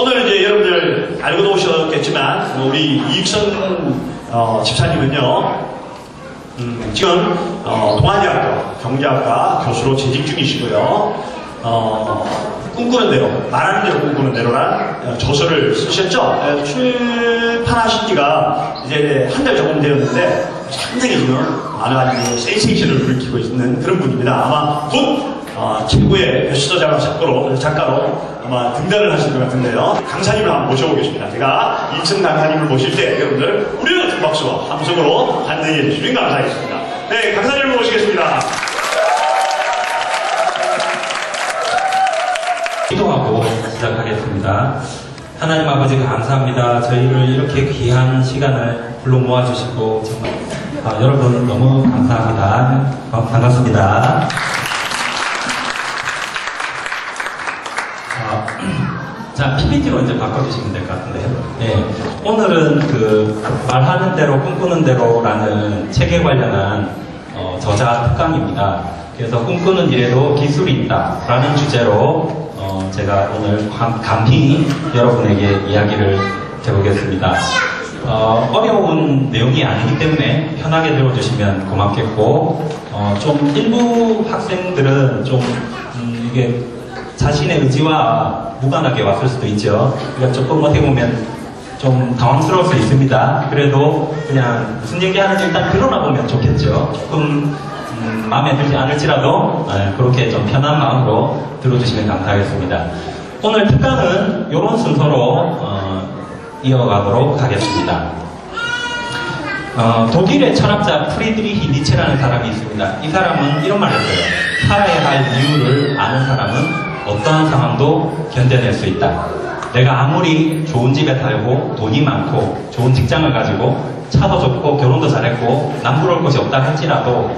오늘 이제 여러분들 알고도 오셨겠지만 우리 이익선 집사님은요 지금 동아대학교 경제학과 교수로 재직 중이시고요. 꿈꾸는 대로, 말하는 대로 꿈꾸는 대로란 저서를 쓰셨죠. 출판하신 지가 이제 한 달 조금 되었는데 상당히 지금 많은 가지 센세이션을 일으키고 있는 그런 분입니다. 아마 곧 최고의 베스트셀러 작가로 아마 등단을 하실 것 같은데요. 강사님을 한번 모셔보겠습니다. 제가 이익선 강사님을 모실 때 여러분들 우리의 같은 박수와 함성으로 환영해 주시면 감사하겠습니다. 네, 강사님을 모시겠습니다. 기도하고 시작하겠습니다. 하나님 아버지 감사합니다. 저희를 이렇게 귀한 시간을 불러 모아주시고 정말 여러분 너무 감사합니다. 반갑습니다. 자, PPT로 이제 바꿔주시면 될 것 같은데요. 네, 오늘은 그 말하는 대로 꿈꾸는 대로라는 책에 관련한 저자 특강입니다. 그래서 꿈꾸는 일에도 기술이 있다라는 주제로 제가 오늘 간단히 여러분에게 이야기를 해보겠습니다. 어려운 내용이 아니기 때문에 편하게 들어주시면 고맙겠고, 좀 일부 학생들은 좀 이게 자신의 의지와 무관하게 왔을 수도 있죠. 그러니까 조금 어떻게 보면 좀 당황스러울 수 있습니다. 그래도 그냥 무슨 얘기하는지 일단 들어나 보면 좋겠죠. 조금 마음에 들지 않을지라도 그렇게 좀 편한 마음으로 들어주시면 감사하겠습니다. 오늘 특강은 이런 순서로 이어가도록 하겠습니다. 독일의 철학자 프리드리히 니체라는 사람이 있습니다. 이 사람은 이런 말을 했어요. 살아야 할 이유를 아는 사람은 어떠한 상황도 견뎌낼 수 있다. 내가 아무리 좋은 집에 살고 돈이 많고 좋은 직장을 가지고 차도 좋고 결혼도 잘했고 남부러울 것이 없다 할지라도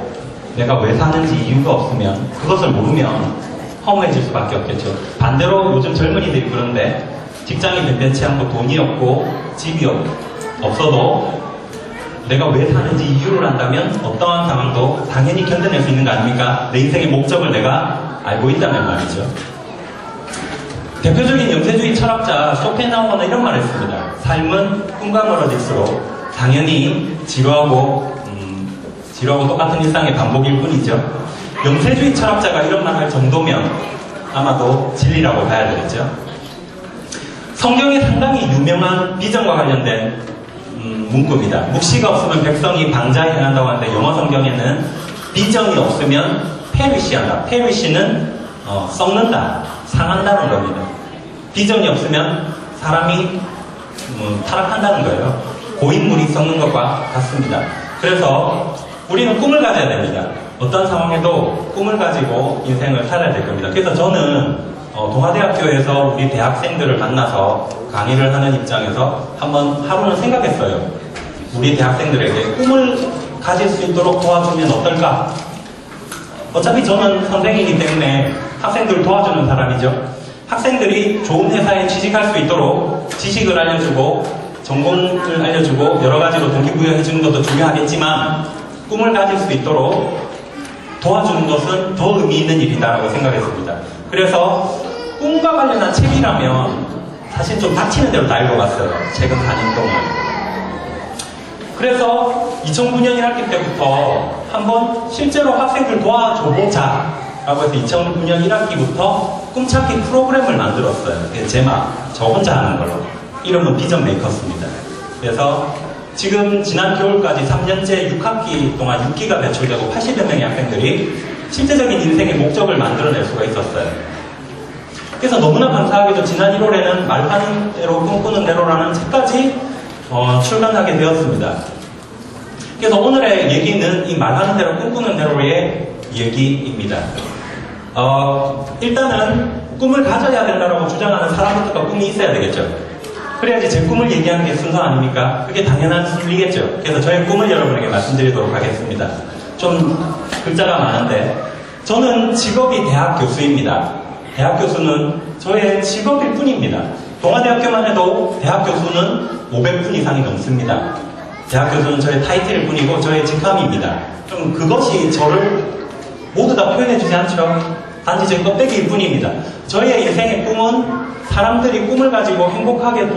내가 왜 사는지 이유가 없으면 그것을 모르면 허무해질 수밖에 없겠죠. 반대로 요즘 젊은이들이 그런데 직장이 변변치 않고 돈이 없고 집이 없어도 내가 왜 사는지 이유를 안다면 어떠한 상황도 당연히 견뎌낼 수 있는 거 아닙니까? 내 인생의 목적을 내가 알고 있다는 말이죠. 대표적인 영세주의 철학자 쇼펜하우어는 이런 말을 했습니다. 삶은 꿈과 멀어질수록 당연히 지루하고 똑같은 일상의 반복일 뿐이죠. 영세주의 철학자가 이런 말을 할 정도면 아마도 진리라고 봐야 되겠죠. 성경에 상당히 유명한 비전과 관련된 문구입니다. 묵시가 없으면 백성이 방자에 행한다고 하는데 영어 성경에는 비전이 없으면 페리시한다. 페리시는 썩는다, 상한다는 겁니다. 비전이 없으면 사람이 타락한다는 거예요. 고인물이 썩는 것과 같습니다. 그래서 우리는 꿈을 가져야 됩니다. 어떤 상황에도 꿈을 가지고 인생을 살아야 될 겁니다. 그래서 저는 동아대학교에서 우리 대학생들을 만나서 강의를 하는 입장에서 한번 하루는 생각했어요. 우리 대학생들에게 꿈을 가질 수 있도록 도와주면 어떨까? 어차피 저는 선생이기 때문에 학생들을 도와주는 사람이죠. 학생들이 좋은 회사에 취직할 수 있도록 지식을 알려주고 전공을 알려주고 여러 가지로 동기부여해주는 것도 중요하겠지만 꿈을 가질 수 있도록 도와주는 것은 더 의미 있는 일이다라고 생각했습니다. 그래서 꿈과 관련한 책이라면 사실 좀 닥치는 대로 다 읽어봤어요. 최근 4년 동안. 그래서 2009년 1학기 때부터 한번 실제로 학생들 도와줘보자 라고 해서 2009년 1학기부터 꿈찾기 프로그램을 만들었어요. 제막 저 혼자 하는 걸로. 이름은 비전 메이커스입니다. 그래서 지금 지난 겨울까지 3년째 6학기 동안 6기가 배출되고 80여 명의 학생들이 실제적인 인생의 목적을 만들어낼 수가 있었어요. 그래서 너무나 감사하게도 지난 1월에는 말하는 대로 꿈꾸는 대로라는 책까지 출간하게 되었습니다. 그래서 오늘의 얘기는 이 말하는 대로 꿈꾸는 대로의 얘기입니다. 일단은 꿈을 가져야 된다고 주장하는 사람부터가 꿈이 있어야 되겠죠. 그래야지 제 꿈을 얘기하는 게 순서 아닙니까? 그게 당연한 순리겠죠. 그래서 저의 꿈을 여러분에게 말씀드리도록 하겠습니다. 좀 글자가 많은데 저는 직업이 대학 교수입니다. 대학 교수는 저의 직업일 뿐입니다. 동아대학교만 해도 대학 교수는 500분 이상이 넘습니다. 대학 교수는 저의 타이틀일 뿐이고 저의 직함입니다. 좀 그것이 저를 모두 다 표현해주지 않죠. 단지 제 껍데기일 뿐입니다. 저희의 인생의 꿈은 사람들이 꿈을 가지고 행복하게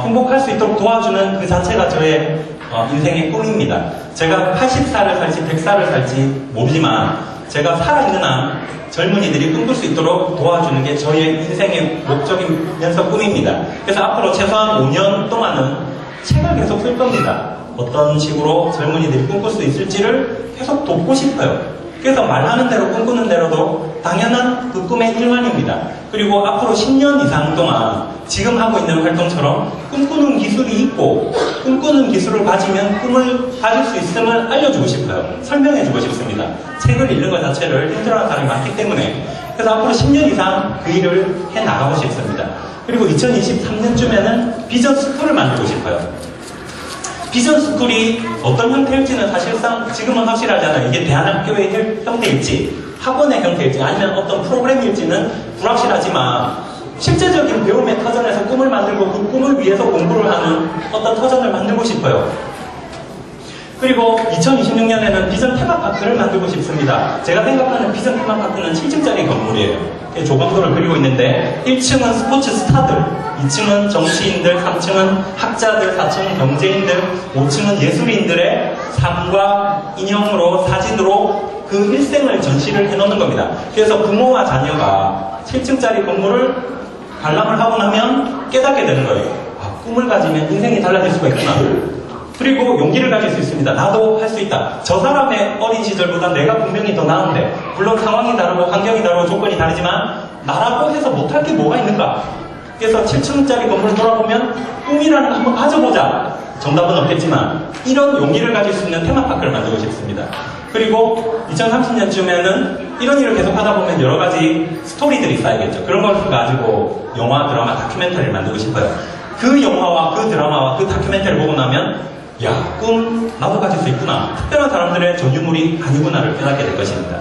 행복할 수 있도록 도와주는 그 자체가 저의 인생의 꿈입니다. 제가 80살을 살지 100살을 살지 모르지만 제가 살아있는 한 젊은이들이 꿈꿀 수 있도록 도와주는 게 저희의 인생의 목적이면서 꿈입니다. 그래서 앞으로 최소한 5년 동안은 책을 계속 쓸 겁니다. 어떤 식으로 젊은이들이 꿈꿀 수 있을지를 계속 돕고 싶어요. 그래서 말하는 대로 꿈꾸는 대로도 당연한 그 꿈의 일환입니다. 그리고 앞으로 10년 이상 동안 지금 하고 있는 활동처럼 꿈꾸는 기술이 있고 꿈꾸는 기술을 가지면 꿈을 가질 수 있음을 알려주고 싶어요. 설명해주고 싶습니다. 책을 읽는 것 자체를 힘들어하는 사람이 많기 때문에. 그래서 앞으로 10년 이상 그 일을 해나가고 싶습니다. 그리고 2023년쯤에는 비전 스쿨을 만들고 싶어요. 비전 스쿨이 어떤 형태일지는 사실상 지금은 확실하잖아요. 이게 대안학교의 형태일지 학원의 형태일지 아니면 어떤 프로그램일지는 불확실하지만 실제적인 배움의 터전에서 꿈을 만들고 그 꿈을 위해서 공부를 하는 어떤 터전을 만들고 싶어요. 그리고 2026년에는 비전 테마파크를 만들고 싶습니다. 제가 생각하는 비전 테마파크는 7층짜리 건물이에요. 조각도를 그리고 있는데 1층은 스포츠 스타들, 2층은 정치인들, 3층은 학자들, 4층은 경제인들, 5층은 예술인들의 삶과 인형으로 사진으로 그 일생을 전시를 해놓는 겁니다. 그래서 부모와 자녀가 7층짜리 건물을 관람을 하고 나면 깨닫게 되는 거예요. 아, 꿈을 가지면 인생이 달라질 수가 있구나. 그리고 용기를 가질 수 있습니다. 나도 할 수 있다. 저 사람의 어린 시절보다 내가 분명히 더 나은데 물론 상황이 다르고 환경이 다르고 조건이 다르지만 나라고 해서 못할 게 뭐가 있는가. 그래서 7층짜리 건물을 돌아보면 꿈이라는 거 한번 가져보자. 정답은 없겠지만 이런 용기를 가질 수 있는 테마파크를 만들고 싶습니다. 그리고 2030년쯤에는 이런 일을 계속 하다 보면 여러 가지 스토리들이 쌓이겠죠. 그런 걸 가지고 영화, 드라마, 다큐멘터리를 만들고 싶어요. 그 영화와 그 드라마와 그 다큐멘터리를 보고 나면 야, 꿈 나도 가질 수 있구나. 특별한 사람들의 전유물이 아니구나를 깨닫게 될 것입니다.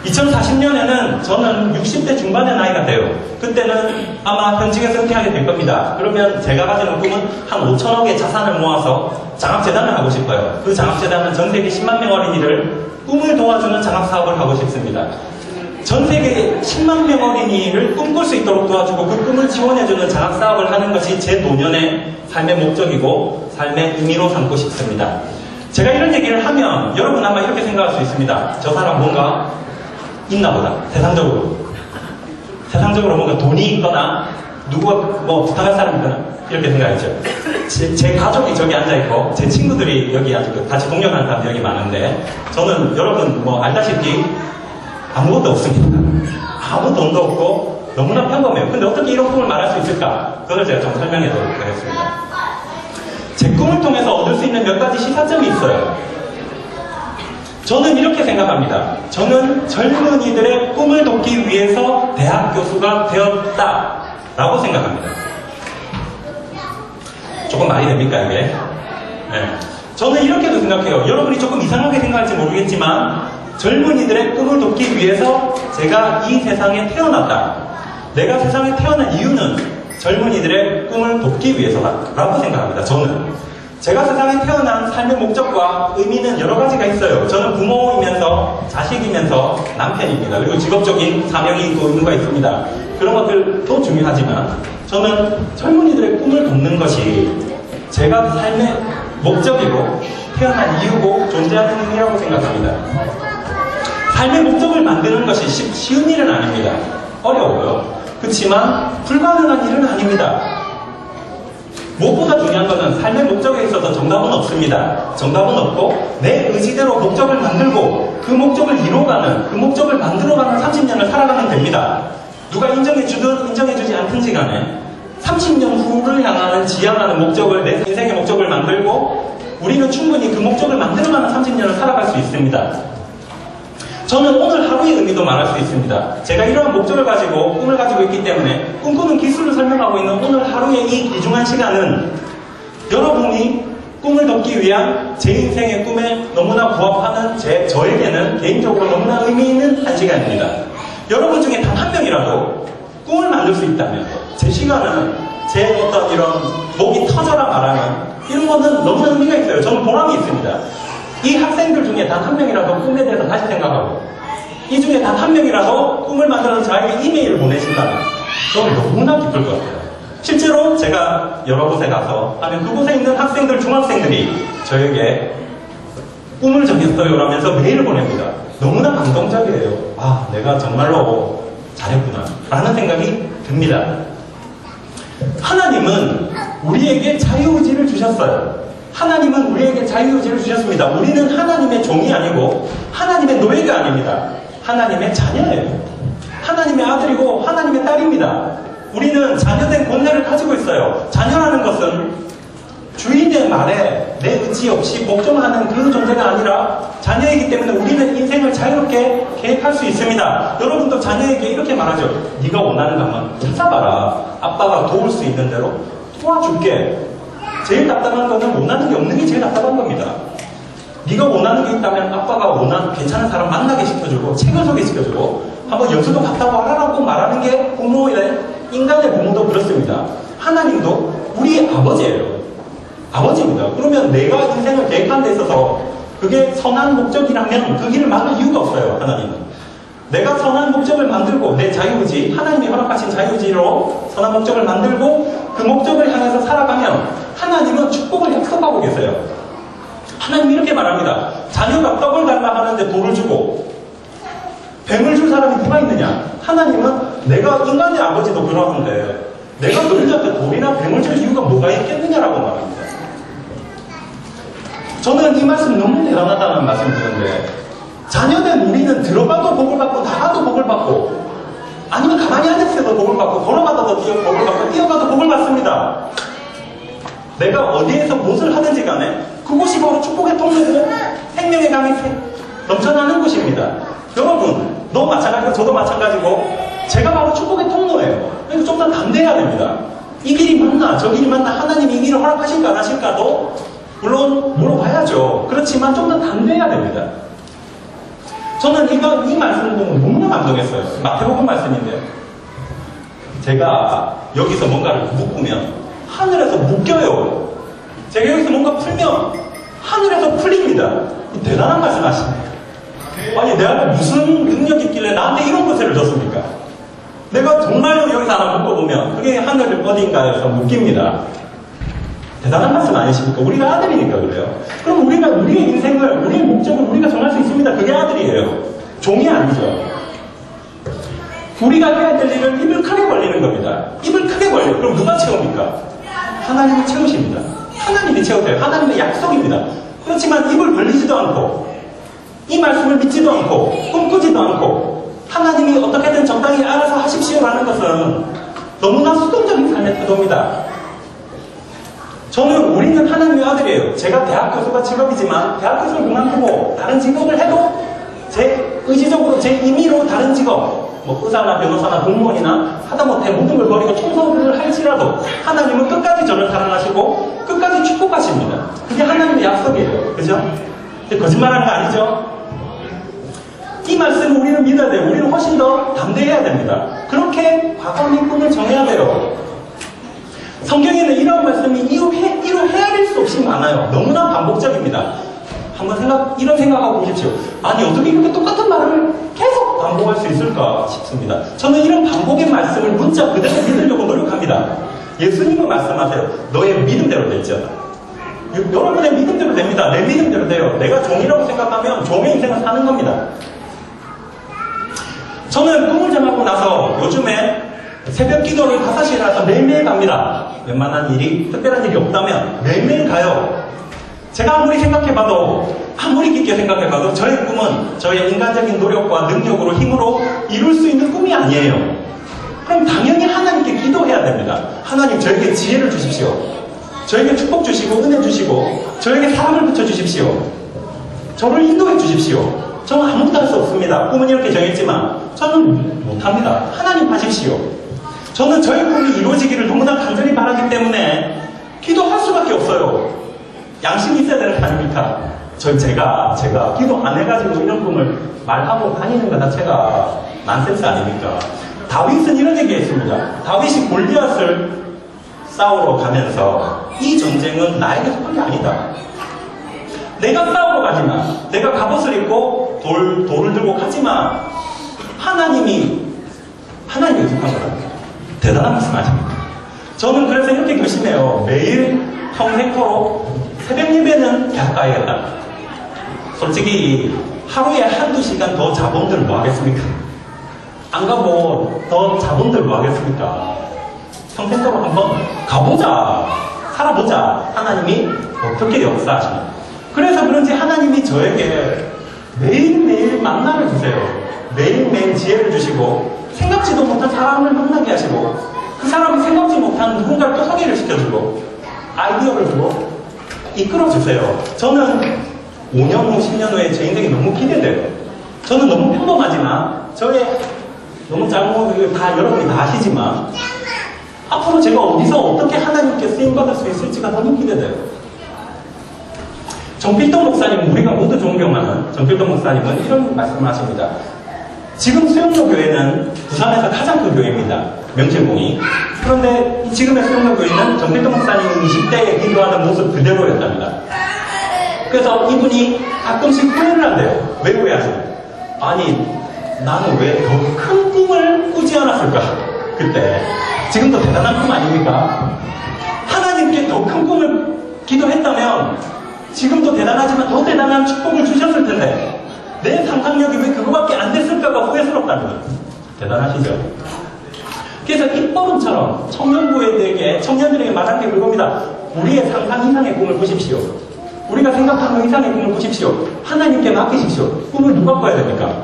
2040년에는 저는 60대 중반의 나이가 돼요. 그때는 아마 현직에서 은퇴하게 될 겁니다. 그러면 제가 가지는 꿈은 한 5천억의 자산을 모아서 장학재단을 하고 싶어요. 그 장학재단은 전 세계 10만 명 어린이를 꿈을 도와주는 장학사업을 하고 싶습니다. 전 세계 10만 명 어린이를 꿈꿀 수 있도록 도와주고 그 꿈을 지원해주는 장학사업을 하는 것이 제 노년의 삶의 목적이고 삶의 의미로 삼고 싶습니다. 제가 이런 얘기를 하면 여러분 아마 이렇게 생각할 수 있습니다. 저 사람 뭔가 있나 보다. 세상적으로 뭔가 돈이 있거나 누구가 뭐 부탁할 사람이 있거나 이렇게 생각했죠. 제 가족이 저기 앉아있고 제 친구들이 여기 아직 같이 동력하는 사람들이 여기 많은데 저는 여러분 뭐 알다시피 아무것도 없습니다. 아무 돈도 없고 너무나 평범해요. 근데 어떻게 이런 꿈을 말할 수 있을까? 그걸 제가 좀 설명해 드리도록 하겠습니다. 제 꿈을 통해서 얻을 수 있는 몇 가지 시사점이 있어요. 저는 이렇게 생각합니다. 저는 젊은이들의 꿈을 돕기 위해서 대학 교수가 되었다라고 생각합니다. 조금 말이 됩니까 이게? 네. 저는 이렇게도 생각해요. 여러분이 조금 이상하게 생각할지 모르겠지만 젊은이들의 꿈을 돕기 위해서 제가 이 세상에 태어났다. 내가 세상에 태어난 이유는 젊은이들의 꿈을 돕기 위해서라고 생각합니다. 저는. 제가 세상에 태어난 삶의 목적과 의미는 여러 가지가 있어요. 저는 부모이면서 자식이면서 남편입니다. 그리고 직업적인 사명이 있고 의무가 있습니다. 그런 것들도 중요하지만 저는 젊은이들의 꿈을 돕는 것이 제가 삶의 목적이고 태어난 이유고 존재하는 의미라고 생각합니다. 삶의 목적을 만드는 것이 쉬운 일은 아닙니다. 어려워요. 그렇지만 불가능한 일은 아닙니다. 무엇보다 중요한 것은 삶의 목적에 있어서 정답은 없습니다. 정답은 없고 내 의지대로 목적을 만들고 그 목적을 이뤄가는, 그 목적을 만들어가는 30년을 살아가면 됩니다. 누가 인정해주든 인정해주지 않든지 간에 30년 후를 향하는 지향하는 목적을, 내 인생의 목적을 만들고 우리는 충분히 그 목적을 만들어가는 30년을 살아갈 수 있습니다. 저는 오늘 하루의 의미도 말할 수 있습니다. 제가 이러한 목적을 가지고 꿈을 가지고 있기 때문에 꿈꾸는 기술을 설명하고 있는 오늘 하루의 이 귀중한 시간은 여러분이 꿈을 돕기 위한 제 인생의 꿈에 너무나 부합하는 저에게는 개인적으로 너무나 의미 있는 한 시간입니다. 여러분 중에 단 한 명이라도 꿈을 만들 수 있다면 제 시간은 제 어떤 이런 목이 터져라 말하는 이런 거는 너무나 의미가 있어요. 저는 보람이 있습니다. 이 학생들 중에 단 한 명이라도 꿈에 대해서 다시 생각하고 이 중에 단 한 명이라도 꿈을 만들어서 저에게 이메일을 보내신다면 저는 너무나 기쁠 것 같아요. 실제로 제가 여러 곳에 가서 하면 그곳에 있는 학생들, 중학생들이 저에게 꿈을 정했어요 라면서 메일을 보냅니다. 너무나 감동적이에요. 아, 내가 정말로 잘했구나 라는 생각이 듭니다. 하나님은 우리에게 자유의지를 주셨어요. 하나님은 우리에게 자유의지를 주셨습니다. 우리는 하나님의 종이 아니고 하나님의 노예가 아닙니다. 하나님의 자녀예요. 하나님의 아들이고 하나님의 딸입니다. 우리는 자녀된 권세를 가지고 있어요. 자녀라는 것은 주인의 말에 내 의지 없이 복종하는 그 존재가 아니라 자녀이기 때문에 우리는 인생을 자유롭게 계획할 수 있습니다. 여러분도 자녀에게 이렇게 말하죠. 네가 원하는 것만 찾아봐라. 아빠가 도울 수 있는 대로 도와줄게. 제일 답답한 거는 원하는 게 없는 게 제일 답답한 겁니다. 네가 원하는 게 있다면 아빠가 원하는 괜찮은 사람 만나게 시켜주고 책을 소개시켜주고 한번 연수도 갔다 와라라고 말하는 게 부모의 인간의 부모도 그렇습니다. 하나님도 우리 아버지예요. 아버지입니다. 그러면 내가 인생을 계획하는 데 있어서 그게 선한 목적이라면 그 길을 막을 이유가 없어요. 하나님은. 내가 선한 목적을 만들고 내 자유의지, 하나님이 허락하신 자유의지로 선한 목적을 만들고 그 목적을 향해서 살아가면 하나님은 축복을 약속하고 계세요. 하나님이 이렇게 말합니다. 자녀가 떡을 달라 하는데 돌을 주고 뱀을 줄 사람이 누가 있느냐? 하나님은 내가 인간의 아버지도 그러는데 내가 너희한테 돌이나 뱀을 줄 이유가 뭐가 있겠느냐라고 말합니다. 저는 이 말씀 너무 대단하다는 말씀 드는데 자녀된 우리는 들어가도 복을 받고 나가도 복을 받고 아니면 가만히 앉아있어도 복을 받고 걸어가도 복을 받고 뛰어가도 복을 받습니다. 내가 어디에서 무엇을 하든지 간에 그곳이 바로 축복의 통로고 생명의 강이 넘쳐나는 곳입니다. 여러분, 너 마찬가지고 저도 마찬가지고 제가 바로 축복의 통로예요. 그래서 좀 더 담대해야 됩니다. 이 길이 맞나 저 길이 맞나 하나님이 이 길을 허락하실까 안 하실까도 물론 물어봐야죠. 그렇지만 좀 더 담대해야 됩니다. 저는 이 말씀을 보면 너무나 감동했어요. 마태복음 말씀인데 제가 여기서 뭔가를 묶으면 하늘에서 묶여요. 제가 여기서 뭔가 풀면 하늘에서 풀립니다. 대단한 말씀 하십니다. 아니 내가 무슨 능력이 있길래 나한테 이런 것을 줬습니까? 내가 정말로 여기서 하나 묶어보면 그게 하늘 어딘가에서 묶입니다. 대단한 말씀 아니십니까? 우리가 아들이니까 그래요. 그럼 우리가 우리의 인생을, 우리의 목적을 우리가 정할 수 있습니다. 그게 아들이에요. 종이 아니죠. 우리가 해야 될 일은 입을 크게 벌리는 겁니다. 입을 크게 벌려. 그럼 누가 채웁니까? 하나님이 채우십니다. 하나님이 채우세요. 하나님의 약속입니다. 그렇지만 입을 벌리지도 않고 이 말씀을 믿지도 않고 꿈꾸지도 않고 하나님이 어떻게든 적당히 알아서 하십시오라는 것은 너무나 수동적인 삶의 태도입니다. 저는 우리는 하나님의 아들이에요. 제가 대학 교수가 직업이지만 대학 교수를 그만두고 다른 직업을 해도 제 의지적으로 제 임의로 다른 직업 뭐 의사나 변호사나 공무원이나 하다못해 모든 걸 버리고 청소를 할지라도 하나님은 끝까지 저를 사랑하시고 끝까지 축복하십니다. 그게 하나님의 약속이에요. 그죠? 거짓말하는 거 아니죠? 이 말씀을 우리는 믿어야 돼요. 우리는 훨씬 더 담대해야 됩니다. 그렇게 과감히 꿈을 정해야 돼요. 성경에는 이런 말씀이 이루 헤아릴 수 없이 많아요. 너무나 반복적입니다. 한번 이런 생각하고 보십시오. 아니 어떻게 이렇게 똑같은 말을 계속 반복할 수 있을까 싶습니다. 저는 이런 반복의 말씀을 문자 그대로 믿으려고 노력합니다. 예수님은 말씀하세요. 너의 믿음대로 될지어다. 여러분의 믿음대로 됩니다. 내 믿음대로 돼요. 내가 종이라고 생각하면 종의 인생을 사는 겁니다. 저는 꿈을 정하고 나서 요즘에 새벽 기도를 5시에 일어나서 매일매일 갑니다. 웬만한 일이, 특별한 일이 없다면 매일매일 가요. 제가 아무리 생각해봐도, 아무리 깊게 생각해봐도 저의 꿈은 저의 인간적인 노력과 능력으로 힘으로 이룰 수 있는 꿈이 아니에요. 그럼 당연히 하나님께 기도해야 됩니다. 하나님 저에게 지혜를 주십시오. 저에게 축복 주시고 은혜 주시고 저에게 사랑을 붙여주십시오. 저를 인도해 주십시오. 저는 아무것도 할 수 없습니다. 꿈은 이렇게 정했지만 저는 못합니다. 하나님 하십시오. 저는 저의 꿈이 이루어지기를 너무나 간절히 바라기 때문에 기도할 수밖에 없어요. 양심이 있어야 되는 거 아닙니까? 제가 기도 안 해가지고 이런 꿈을 말하고 다니는 것 자체가 난센스 아닙니까? 다윗은 이런 얘기했습니다. 다윗이 골리앗을 싸우러 가면서 이 전쟁은 나에게 속한 게 아니다. 내가 싸우러 가지만, 내가 갑옷을 입고 돌을 들고 가지만 하나님이 부족한 거라. 대단한 말씀하십니다. 저는 그래서 이렇게 결심해요. 매일 평생토록 새벽 예배는 가까이겠다. 솔직히 하루에 한두 시간 더 자본들 뭐 하겠습니까? 안 가고 더 자본들 뭐 하겠습니까? 평생토록 한번 가보자. 살아보자. 하나님이 어떻게 역사하시나. 그래서 그런지 하나님이 저에게 매일매일 만나를 주세요. 매일매일 지혜를 주시고 생각지도 못한 사람을 만나게 하시고 그 사람이 생각지 못한 누군가를 또 소개를 시켜주고 아이디어를 주고 이끌어주세요. 저는 5년 후, 10년 후에 제 인생이 너무 기대돼요. 저는 너무 평범하지만 저의 너무 짧은 모습을 다 여러분이 다 아시지만 앞으로 제가 어디서 어떻게 하나님께 쓰임받을 수 있을지가 너무 기대돼요. 정필동 목사님, 우리가 모두 존경하는 정필동 목사님은 이런 말씀을 하십니다. 지금 수영로 교회는 부산에서 가장 큰 교회입니다. 명실공히. 그런데 지금의 수영로 교회는 정필동 목사님이 20대에 기도하는 모습 그대로였답니다. 그래서 이분이 가끔씩 후회를 한대요. 왜 후회하세요? 아니, 나는 왜 더 큰 꿈을 꾸지 않았을까? 그때. 지금도 대단한 꿈 아닙니까? 하나님께 더 큰 꿈을 기도했다면 지금도 대단하지만 더 대단한 축복을 주셨을 텐데 내 상상력이 왜 그거밖에 안 됐을까가 후회스럽답니다. 대단하시죠? 그래서 입버릇처럼 청년들에게 말하는 게 그겁니다. 우리의 상상 이상의 꿈을 꾸십시오. 우리가 생각하는 이상의 꿈을 꾸십시오. 하나님께 맡기십시오. 꿈을 누가 꿔야 됩니까?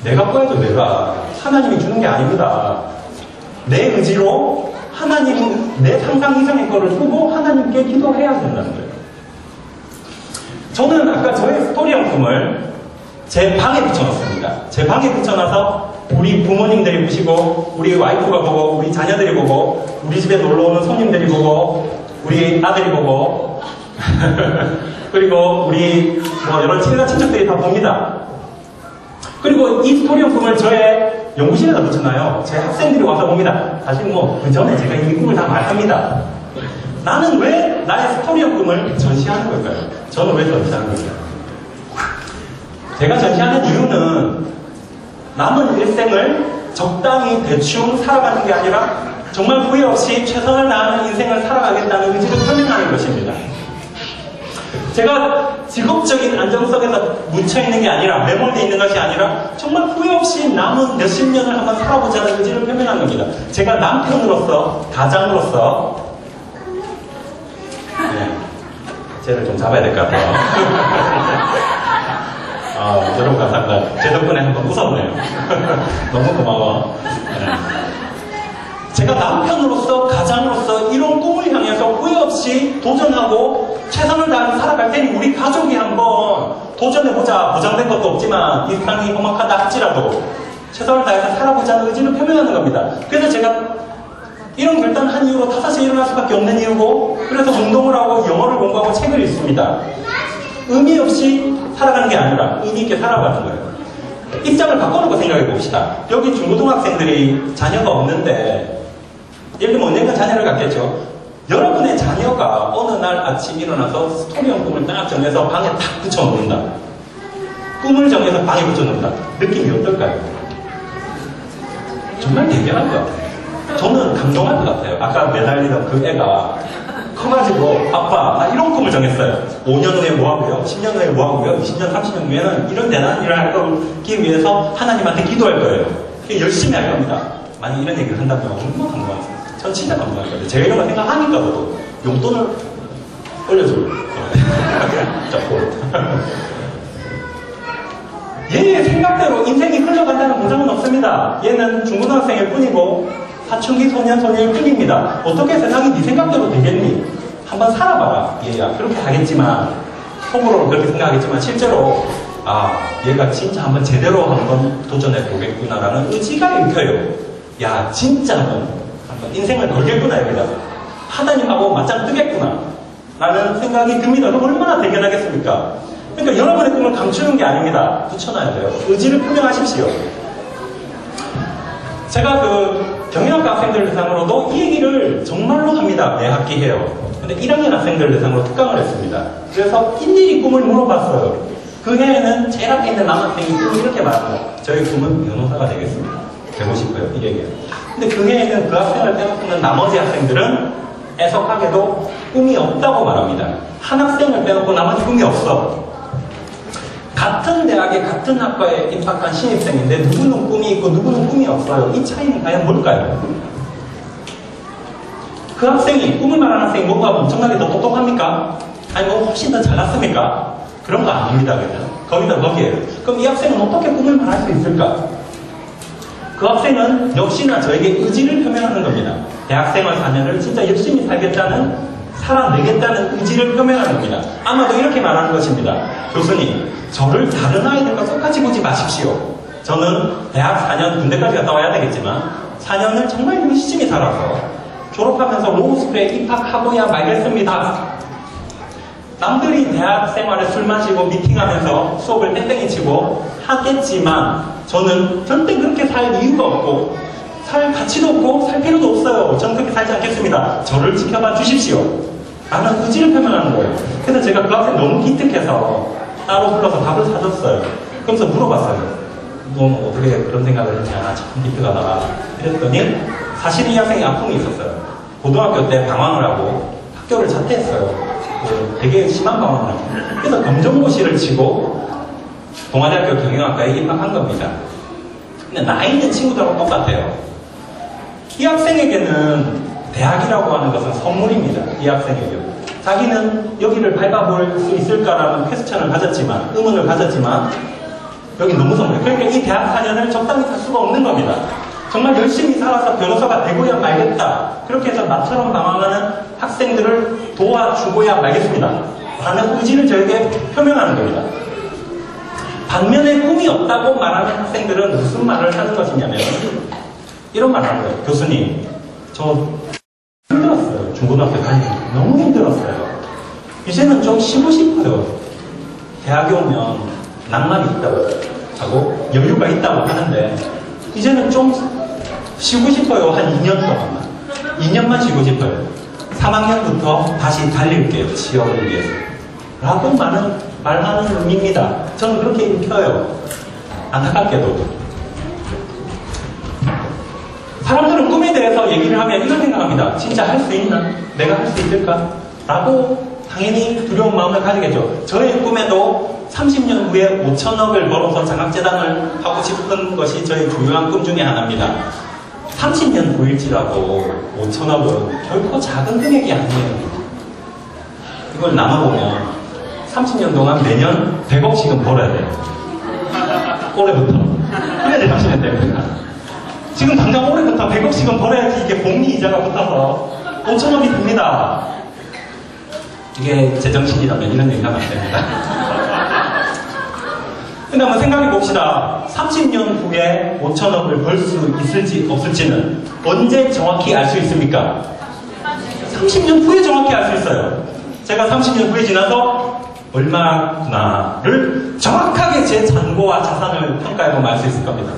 내가 꿔야죠. 내가. 하나님이 주는 게 아닙니다. 내 의지로 하나님, 내 상상 이상의 거를 꾸고 하나님께 기도해야 된다는 거예요. 저는 아까 저의 스토리용품을 제 방에 붙여놨습니다. 제 방에 붙여놔서 우리 부모님들이 보시고, 우리 와이프가 보고, 우리 자녀들이 보고, 우리 집에 놀러오는 손님들이 보고, 우리 아들이 보고, 그리고 우리 여러 친척들이 다 봅니다. 그리고 이 스토리용품을 저의 연구실에다 붙여놔요. 제 학생들이 와서 봅니다. 사실 그 전에 제가 이 꿈을 다 말합니다. 나는 왜 나의 스토리용품을 전시하는 걸까요? 저는 왜 전시하는 걸까요? 제가 전시하는 이유는 남은 일생을 적당히 대충 살아가는 게 아니라 정말 후회 없이 최선을 다하는 인생을 살아가겠다는 의지를 표명하는 것입니다. 제가 직업적인 안정성에서 묻혀있는 게 아니라 매몰되어 있는 것이 아니라 정말 후회 없이 남은 몇십 년을 한번 살아보자는 의지를 표명한 겁니다. 제가 남편으로서, 가장으로서 쟤를 좀 잡아야 될 것 같아요. 여러분 감사합니다. 제 덕분에 한번 웃어보네요. 너무 고마워. 제가 남편으로서, 가장으로서 이런 꿈을 향해서 후회 없이 도전하고 최선을 다해서 살아갈 테니 우리 가족이 한번 도전해보자. 보장된 것도 없지만 이 세상이 험악하다 할지라도 최선을 다해서 살아보자는 의지를 표명하는 겁니다. 그래서 제가 이런 결단을 한 이유로 5시에 일어날 수밖에 없는 이유고, 그래서 운동을 하고 영어를 공부하고 책을 읽습니다. 의미 없이 살아가는 게 아니라 의미 있게 살아가는 거예요. 입장을 바꿔놓고 생각해 봅시다. 여기 중고등학생들이 자녀가 없는데 예를 들면 언젠가 자녀를 갖겠죠. 여러분의 자녀가 어느 날 아침 일어나서 스토리형 꿈을 딱 정해서 방에 탁 붙여놓는다. 꿈을 정해서 방에 붙여놓는다. 느낌이 어떨까요? 정말 대견할 것 같아요. 저는 감동할 것 같아요. 아까 매달리던 그 애가 커가지고 아빠 나 이런 꿈을 정했어요. 5년 후에 뭐하고요? 10년 후에 뭐하고요? 20년, 30년 후에는 이런 대단한 일을 하기 위해서 하나님한테 기도할 거예요. 열심히 할 겁니다. 만약 이런 얘기를 한다면 얼마나 감동하겠어요. 전 진짜 감동할 거예요. 제가 이런 거 생각하니까 저도 용돈을 올려줄 얘의 생각대로 인생이 흘러간다는 보장은 없습니다. 얘는 중고등학생일 뿐이고 사춘기 소년일 뿐입니다. 어떻게 세상이 네 생각대로 되겠니? 한번 살아봐라. 얘야 그렇게 하겠지만 속으로 그렇게 생각하겠지만 실제로 얘가 진짜 한번 제대로 한번 도전해 보겠구나라는 의지가 읽혀요. 야 진짜는 한번 인생을 걸겠구나 얘가 하나님하고 맞짱 뜨겠구나 라는 생각이 듭니다. 그럼 얼마나 대견하겠습니까? 그러니까 여러분의 꿈을 감추는 게 아닙니다. 붙여놔야 돼요. 의지를 표명하십시오. 제가 경영학과 학생들 대상으로도 이 얘기를 정말로 합니다. 매 학기 해요. 근데 1학년 학생들 대상으로 특강을 했습니다. 그래서 일일이 꿈을 물어봤어요. 그 해에는 제일 앞에 있는 남학생이 꿈을 이렇게 말합니다. 저희 꿈은 변호사가 되겠습니다. 되고 싶어요. 이 얘기예요. 근데 그 해에는 그 학생을 빼놓고는 나머지 학생들은 애석하게도 꿈이 없다고 말합니다. 한 학생을 빼놓고 나머지 꿈이 없어. 같은 대학에 같은 학과에 입학한 신입생인데 누구는 꿈이 있고 누구는 꿈이 없어요. 이 차이는 과연 뭘까요? 그 학생이, 꿈을 말하는 학생이 뭔가 엄청나게 더 똑똑합니까? 아니 뭐 훨씬 더 잘났습니까? 그런 거 아닙니다. 그냥 거기에요. 그럼 이 학생은 어떻게 꿈을 말할 수 있을까? 그 학생은 역시나 저에게 의지를 표명하는 겁니다. 대학생활 4년을 진짜 열심히 살아내겠다는 의지를 표명하는 겁니다. 아마도 이렇게 말하는 것입니다. 교수님, 저를 다른 아이들과 똑같이 보지 마십시오. 저는 대학 4년, 군대까지 갔다 와야 되겠지만 4년을 정말 열심히 살아서 졸업하면서 로우스쿨에 입학하고야 말겠습니다. 남들이 대학 생활에 술 마시고 미팅하면서 수업을 땡땡이 치고 하겠지만 저는 절대 그렇게 살 이유가 없고 살 가치도 없고 살 필요도 없어요. 저는 그렇게 살지 않겠습니다. 저를 지켜봐 주십시오. 라는 의지를 표명하는 거예요. 그래서 제가 그 학생 너무 기특해서 따로 불러서 밥을 사줬어요. 그러면서 물어봤어요. 너 어떻게 그런 생각을 했냐. 참 기특하다. 이랬더니 사실 이 학생이 아픔이 있었어요. 고등학교 때 방황을 하고 학교를 자퇴했어요. 되게 심한 방황을 하고. 그래서 검정고시를 치고 동아대학교 경영학과에 입학한 겁니다. 근데 나이 있는 친구들하고 똑같아요. 이 학생에게는 대학이라고 하는 것은 선물입니다. 이 학생에게. 자기는 여기를 밟아볼 수 있을까라는 퀘스천을 가졌지만, 의문을 가졌지만 여기 너무 선물이에요. 그러니까 이 대학 4년을 적당히 살 수가 없는 겁니다. 정말 열심히 살아서 변호사가 되고야 말겠다. 그렇게 해서 나처럼 방황하는 학생들을 도와주고야 말겠습니다. 라는 의지를 저에게 표명하는 겁니다. 반면에 꿈이 없다고 말하는 학생들은 무슨 말을 하는 것이냐면 이런 말을 하는 거예요. 교수님, 저 힘들었어요. 중고등학교 다니면서 너무 힘들었어요. 이제는 좀 쉬고 싶어요. 대학에 오면 낭만이 있다고 하고 여유가 있다고 하는데 이제는 좀 쉬고 싶어요. 한 2년 동안만. 2년만 쉬고 싶어요. 3학년부터 다시 달릴게요. 취업을 위해서. 라고 말하는 의미입니다. 저는 그렇게 읽혀요. 안타깝게도. 사람들은 꿈에 대해서 얘기를 하면 이런 생각합니다. 진짜 할 수 있나? 내가 할 수 있을까? 라고 당연히 두려운 마음을 가지겠죠. 저의 꿈에도 30년 후에 5천억을 벌어서 장학재단을 하고 싶은 것이 저의 중요한 꿈 중에 하나입니다. 30년 후일지라도 5천억은 결코 작은 금액이 아니에요. 이걸 나눠보면 30년 동안 매년 100억씩은 벌어야 돼요. 올해부터. 그래야 돼, 30년 됩니다. 지금 당장 올해부터 100억씩은 벌어야지 이게 복리 이자가 붙어서 5천억이 됩니다. 이게 제정신이라면 이런 얘기 하면 안 됩니다. 근데 한번 생각해 봅시다. 30년 후에 5천억을 벌 수 있을지 없을지는 언제 정확히 알 수 있습니까? 30년 후에 정확히 알 수 있어요. 제가 30년 후에 지나서 얼마나를 정확하게 제 잔고와 자산을 평가해보면 알 수 있을 겁니다.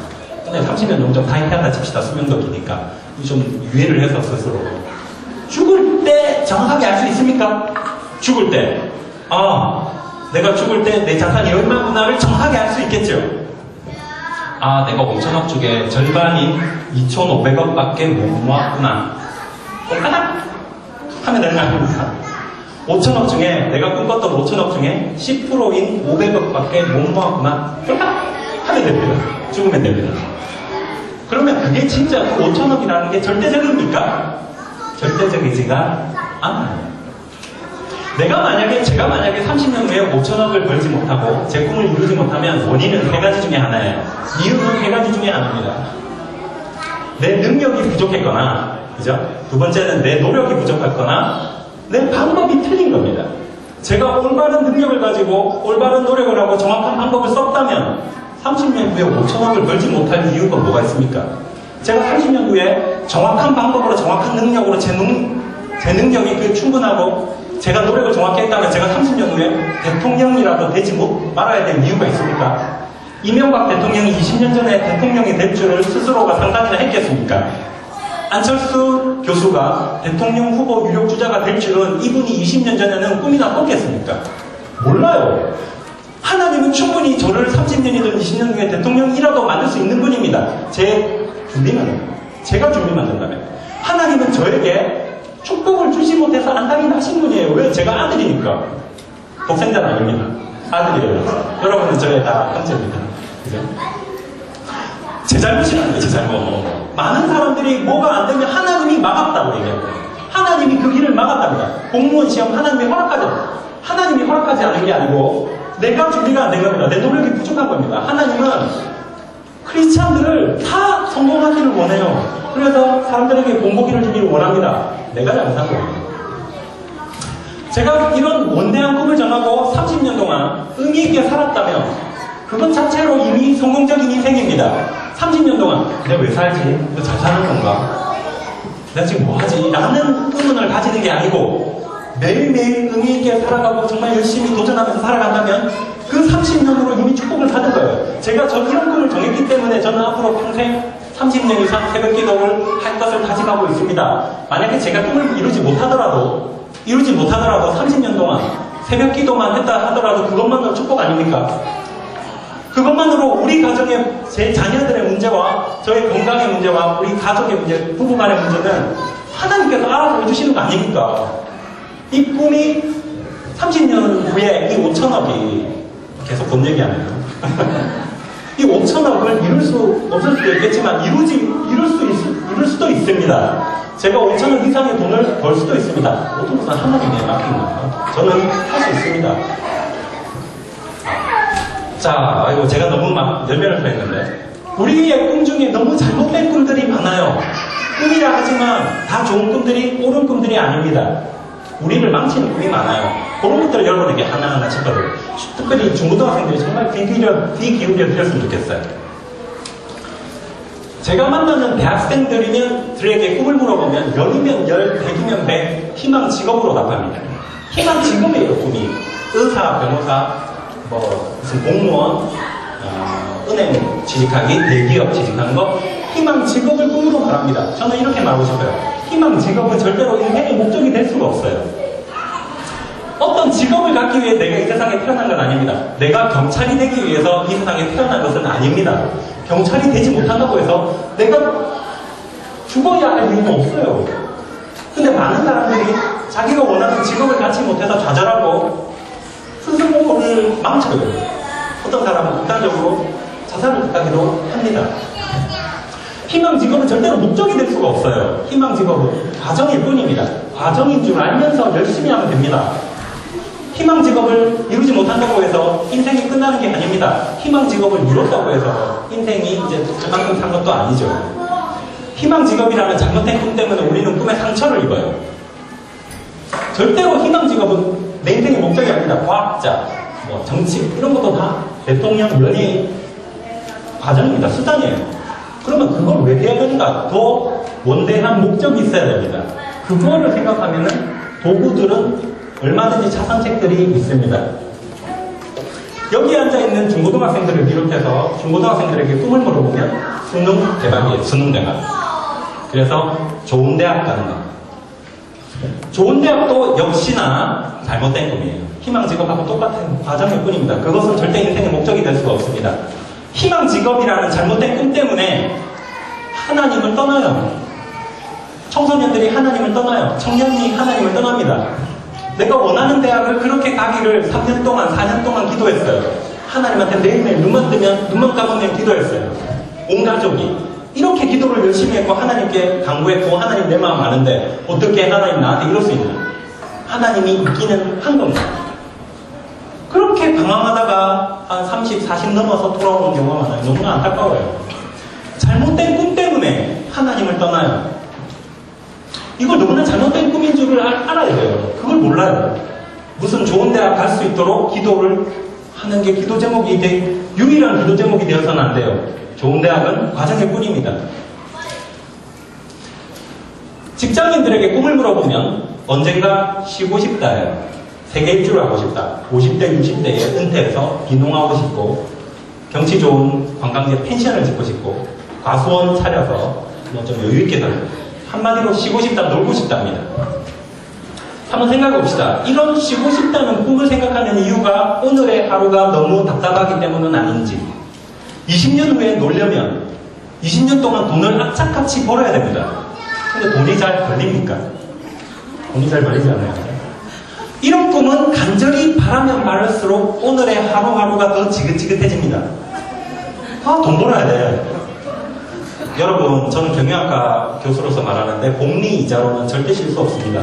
근데 30년 정도 타이트하다 칩시다. 수명도 기니까 좀 유예를 해서 스스로 죽을 때 정확하게 알 수 있습니까? 죽을 때 내가 죽을 때 내 자산이 얼마구나를 정확하게 알 수 있겠죠. 내가 5천억 중에 절반인 2,500억밖에 못 모았구나. 까닥 하면 되는 거 아닙니까? 5천억 중에 내가 꿈꿨던 5천억 중에 10%인 500억밖에 못 모았구나. 까닥 하면 됩니다. 죽으면 됩니다. 그러면 그게 진짜 그 5천억이라는 게 절대적입니까? 절대적이지가 않아요. 제가 만약에 30년 후에 5천억을 벌지 못하고 제 꿈을 이루지 못하면 원인은 3가지 중에 하나예요. 이유는 3가지 중에 하나입니다. 내 능력이 부족했거나, 그죠? 두 번째는 내 노력이 부족했거나, 내 방법이 틀린 겁니다. 제가 올바른 능력을 가지고 올바른 노력을 하고 정확한 방법을 썼다면 30년 후에 5천억을 벌지 못할 이유가 뭐가 있습니까? 제가 30년 후에 정확한 방법으로 정확한 능력으로 제 능력이 그게 충분하고 제가 노력을 정확히 했다면 제가 30년 후에 대통령이라도 되지 말아야 될 이유가 있습니까? 이명박 대통령이 20년 전에 대통령이 될 줄을 스스로가 상상이나 했겠습니까? 안철수 교수가 대통령 후보 유력 주자가 될 줄은 이분이 20년 전에는 꿈이나 꿨겠습니까? 몰라요. 하나님은 충분히 저를 30년이든 20년 후에 대통령이라도 만들 수 있는 분입니다. 제가 준비만 된다면. 하나님은 저에게 축복을 주지 못해서 안달이 나신 분이에요. 왜? 제가 아들이니까. 독생자는 아닙니다. 아들이에요. 여러분은 저의 다 형제입니다. 그죠? 제 잘못이 아니에요, 제 잘못. 많은 사람들이 뭐가 안 되면 하나님이 막았다고 얘기해요. 하나님이 그 길을 막았답니다. 공무원 시험 하나님이 허락하지 않은 게 아니고 내가 준비가 안 된 겁니다. 내 노력이 부족한 겁니다. 하나님은 크리스찬들을 다 성공하기를 원해요. 그래서 사람들에게 본보기를 주기를 원합니다. 내가 잘못한 거예요. 제가 이런 원대한 꿈을 정하고 30년 동안 의미 있게 살았다면 그것 자체로 이미 성공적인 인생입니다. 30년 동안 내가 왜 살지? 내가 잘 사는 건가? 내가 지금 뭐 하지? 라는 의문을 가지는 게 아니고 매일매일 의미 있게 살아가고 정말 열심히 도전하면서 살아간다면 그 30년으로 이미 축복을 받은 거예요. 제가 이런 꿈을 정했기 때문에 저는 앞으로 평생 30년 이상 새벽 기도를 할 것을 다짐하고 있습니다. 만약에 제가 꿈을 이루지 못하더라도 30년 동안 새벽 기도만 했다 하더라도 그것만으로 축복 아닙니까? 그것만으로 우리 가정의 제 자녀들의 문제와 저의 건강의 문제와 우리 가족의 문제, 부부간의 문제는 하나님께서 알아서 해주시는 거 아닙니까? 이 꿈이 30년 후에 이 5천억이 계속 돈 얘기하네요. 이 5천억을 이룰 수 없을 수도 있겠지만 이룰 수도 있습니다. 제가 5천억 이상의 돈을 벌 수도 있습니다. 모든 것은 하나님에 맡긴 거예요. 저는 할 수 있습니다. 자, 아이고 제가 너무 막 열변을 토했는데 우리의 꿈 중에 너무 잘못된 꿈들이 많아요. 꿈이라 하지만 다 좋은 꿈들이 옳은 꿈들이 아닙니다. 우리를 망치는 꿈이 많아요. 그런 것들을 여러분에게 하나하나 짚어드려요. 특별히 중고등학생들이 정말 귀 기울여 드렸으면 좋겠어요. 제가 만나는 대학생들에게 꿈을 물어보면 10이면 10, 100이면 100 희망 직업으로 답합니다. 희망 직업이에요, 꿈이. 의사, 변호사, 무슨 공무원, 은행 취직하기, 대기업 취직하는 거, 희망 직업을 꿈으로 말합니다. 저는 이렇게 말하고 싶어요. 희망 직업은 절대로 인생의 목적이 될 수가 없어요. 어떤 직업을 갖기 위해 내가 이 세상에 태어난 건 아닙니다. 내가 경찰이 되기 위해서 이 세상에 태어난 것은 아닙니다. 경찰이 되지 못한다고 해서 내가 죽어야 할 이유는 없어요. 근데 많은 사람들이 자기가 원하는 직업을 갖지 못해서 좌절하고 스스로를 망쳐요. 어떤 사람은 극단적으로 자살을 하기도 합니다. 희망 직업은 절대로 목적이 될 수가 없어요. 희망 직업은 과정일 뿐입니다. 과정인 줄 알면서 열심히 하면 됩니다. 희망 직업을 이루지 못한다고 해서 인생이 끝나는 게 아닙니다. 희망 직업을 이뤘다고 해서 인생이 이제 그만큼 산 것도 아니죠. 희망 직업이라는 잘못된 꿈 때문에 우리는 꿈에 상처를 입어요. 절대로 희망 직업은 내 인생의 목적이 아닙니다. 과학자, 정치 이런 것도 다 대통령, 연예인 과정입니다. 수단이에요. 그러면 그걸 왜 해야 되는가? 더 원대한 목적이 있어야 됩니다. 그거를 생각하면은 도구들은 얼마든지 차선책들이 있습니다. 여기 앉아있는 중고등학생들을 비롯해서 중고등학생들에게 꿈을 물어보면 수능 대박이에요. 수능 대박. 그래서 좋은 대학 가는 거. 좋은 대학도 역시나 잘못된 꿈이에요. 희망 직업하고 똑같은 과정일 뿐입니다. 그것은 절대 인생의 목적이 될 수가 없습니다. 희망 직업이라는 잘못된 꿈 때문에 하나님을 떠나요. 청소년들이 하나님을 떠나요. 청년이 하나님을 떠납니다. 내가 원하는 대학을 그렇게 가기를 3년 동안, 4년 동안 기도했어요. 하나님한테 매일매일 눈만 감으면 기도했어요. 온 가족이. 이렇게 기도를 열심히 했고 하나님께 당부했고 하나님 내 마음 아는데 어떻게 하나님 나한테 이럴 수 있나? 하나님이 있기는 한 겁니다. 그렇게 방황하다가 한 30, 40 넘어서 돌아오는 경우가 많아요. 너무 안타까워요. 잘못된 꿈 때문에 하나님을 떠나요. 이걸 너무나 잘못된 꿈인 줄을 알아야 돼요. 그걸 몰라요. 무슨 좋은 대학 갈 수 있도록 기도를 하는 게 기도 제목이 유일한 기도 제목이 되어서는 안 돼요. 좋은 대학은 과정일 뿐입니다. 직장인들에게 꿈을 물어보면 언젠가 쉬고 싶다예요. 세계 일주를 하고 싶다. 50대, 60대에 은퇴해서 귀농하고 싶고 경치 좋은 관광지 펜션을 짓고 싶고 과수원 차려서 좀 여유있게 살고 한마디로 쉬고 싶다, 놀고 싶답니다. 한번 생각해 봅시다. 이런 쉬고 싶다는 꿈을 생각하는 이유가 오늘의 하루가 너무 답답하기 때문은 아닌지. 20년 후에 놀려면 20년 동안 돈을 악착같이 벌어야 됩니다. 근데 돈이 잘 벌립니까? 돈이 잘 벌리지 않아요. 이런 꿈은 간절히 바라면 바랄수록 오늘의 하루하루가 더 지긋지긋해집니다. 아, 돈 벌어야 돼. 여러분, 저는 경영학과 교수로서 말하는데 복리이자로는 절대 쉴 수 없습니다.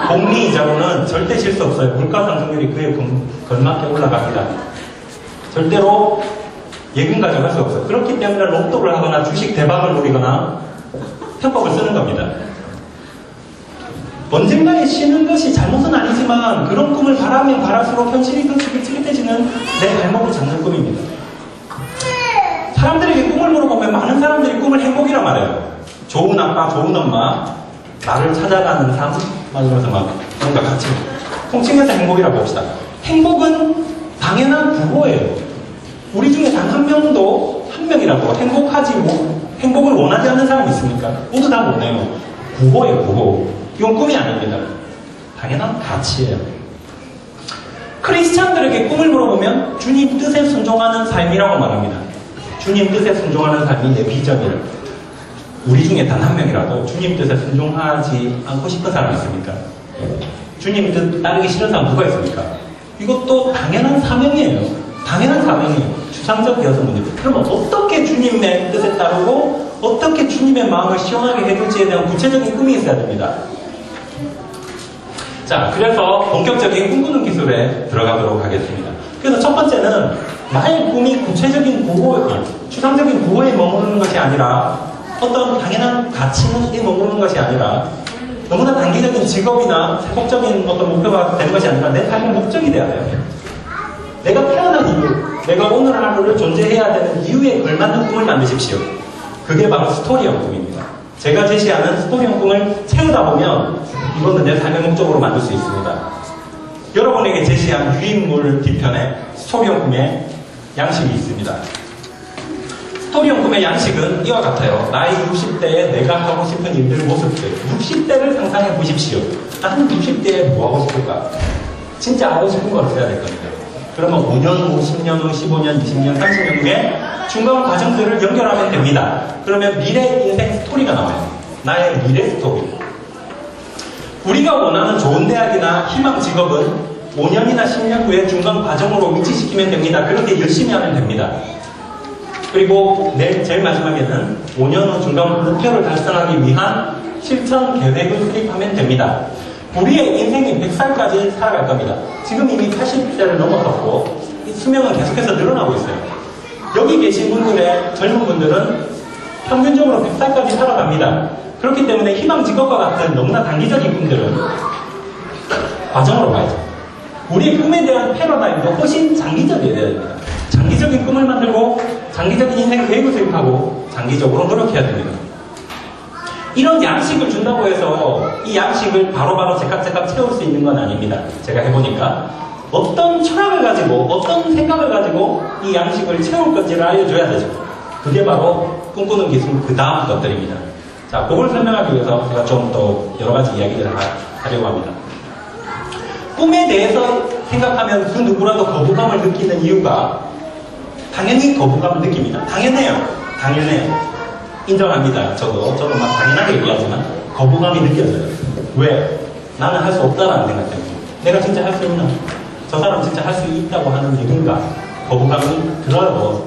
복리이자로는 절대 쉴 수 없어요. 물가 상승률이 그에 걸맞게 올라갑니다. 절대로 예금 가져갈 수 없어요. 그렇기 때문에 로또를 하거나 주식 대박을 노리거나 편법을 쓰는 겁니다. 언젠가에 쉬는 것이 잘못은 아니지만 그런 꿈을 바라면 바랄수록 현실이 더 지긋지긋해지는 내 발목을 잡는 꿈입니다. 사람들에게 꿈을 물어보면 많은 사람들이 꿈을 행복이라 말해요. 좋은 아빠, 좋은 엄마, 나를 찾아가는 삶, 말하면서 막 뭔가 같이 통칭해서 행복이라고 봅시다. 행복은 당연한 부호예요. 우리 중에 단 한 명도, 한 명이라도 행복을 원하지 않는 사람이 있습니까? 모두 다 원해요. 부호예요, 부호. 이건 꿈이 아닙니다. 당연한 가치예요. 크리스찬들에게 꿈을 물어보면 주님 뜻에 순종하는 삶이라고 말합니다. 주님 뜻에 순종하는 삶이 내 비전이라. 우리 중에 단 한 명이라도 주님 뜻에 순종하지 않고 싶은 사람이 있습니까? 주님 뜻 따르기 싫은 사람 누가 있습니까? 이것도 당연한 사명이에요. 당연한 사명이에요. 추상적 여섯 문제입니다. 그러면 어떻게 주님의 뜻에 따르고 어떻게 주님의 마음을 시원하게 해줄지에 대한 구체적인 꿈이 있어야 됩니다. 자, 그래서 본격적인 꿈꾸는 기술에 들어가도록 하겠습니다. 그래서 첫 번째는 나의 꿈이 구체적인 구호, 추상적인 구호에 머무르는 것이 아니라 어떤 당연한 가치에 머무르는 것이 아니라 너무나 단기적인 직업이나 세속적인 어떤 목표가 되는 것이 아니라 내 삶의 목적이 되어야 돼요. 내가 태어난 이유, 내가 오늘 하루를 존재해야 되는 이유에 걸맞는 꿈을 만드십시오. 그게 바로 스토리형 꿈입니다. 제가 제시하는 스토리형 꿈을 채우다 보면 이거는 내 삶의 목적으로 만들 수 있습니다. 여러분에게 제시한 유인물 뒤편에 스토리형 꿈의 양식이 있습니다. 스토리형 꿈의 양식은 이와 같아요. 나이 60대에 내가 하고 싶은 일들 모습들. 60대를 상상해 보십시오. 나는 60대에 뭐 하고 싶을까? 진짜 하고 싶은 걸 해야 될 겁니다. 그러면 5년 후, 10년 후, 15년, 20년, 30년 후에 중간 과정들을 연결하면 됩니다. 그러면 미래 인생 스토리가 나와요. 나의 미래 스토리. 우리가 원하는 좋은 대학이나 희망 직업은 5년이나 10년 후에 중간 과정으로 위치시키면 됩니다. 그렇게 열심히 하면 됩니다. 그리고 제일 마지막에는 5년 후 중간 목표를 달성하기 위한 실천 계획을 수립하면 됩니다. 우리의 인생이 100살까지 살아갈 겁니다. 지금 이미 80세를 넘어섰고 수명은 계속해서 늘어나고 있어요. 여기 계신 분들의 젊은 분들은 평균적으로 100살까지 살아갑니다. 그렇기 때문에 희망 직업과 같은 너무나 단기적인 꿈들은 과정으로 가야죠. 우리의 꿈에 대한 패러다임도 훨씬 장기적이어야 됩니다. 장기적인 꿈을 만들고 장기적인 인생 계획을 수립하고 장기적으로 노력해야 됩니다. 이런 양식을 준다고 해서 이 양식을 바로바로 제깍제깍 채울 수 있는 건 아닙니다. 제가 해보니까 어떤 철학을 가지고 어떤 생각을 가지고 이 양식을 채울 건지를 알려줘야 되죠. 그게 바로 꿈꾸는 기술 그 다음 것들입니다. 자, 그걸 설명하기 위해서 제가 좀 더 여러 가지 이야기들을 하려고 합니다. 꿈에 대해서 생각하면 그 누구라도 거부감을 느끼는 이유가 당연히 거부감을 느낍니다. 당연해요. 인정합니다. 저는 막 당연하게 얘기하지만 거부감이 느껴져요. 왜? 나는 할 수 없다라는 생각 때문에. 내가 진짜 할 수 있나? 저 사람 진짜 할 수 있다고 하는 얘기인가? 거부감이 들어요.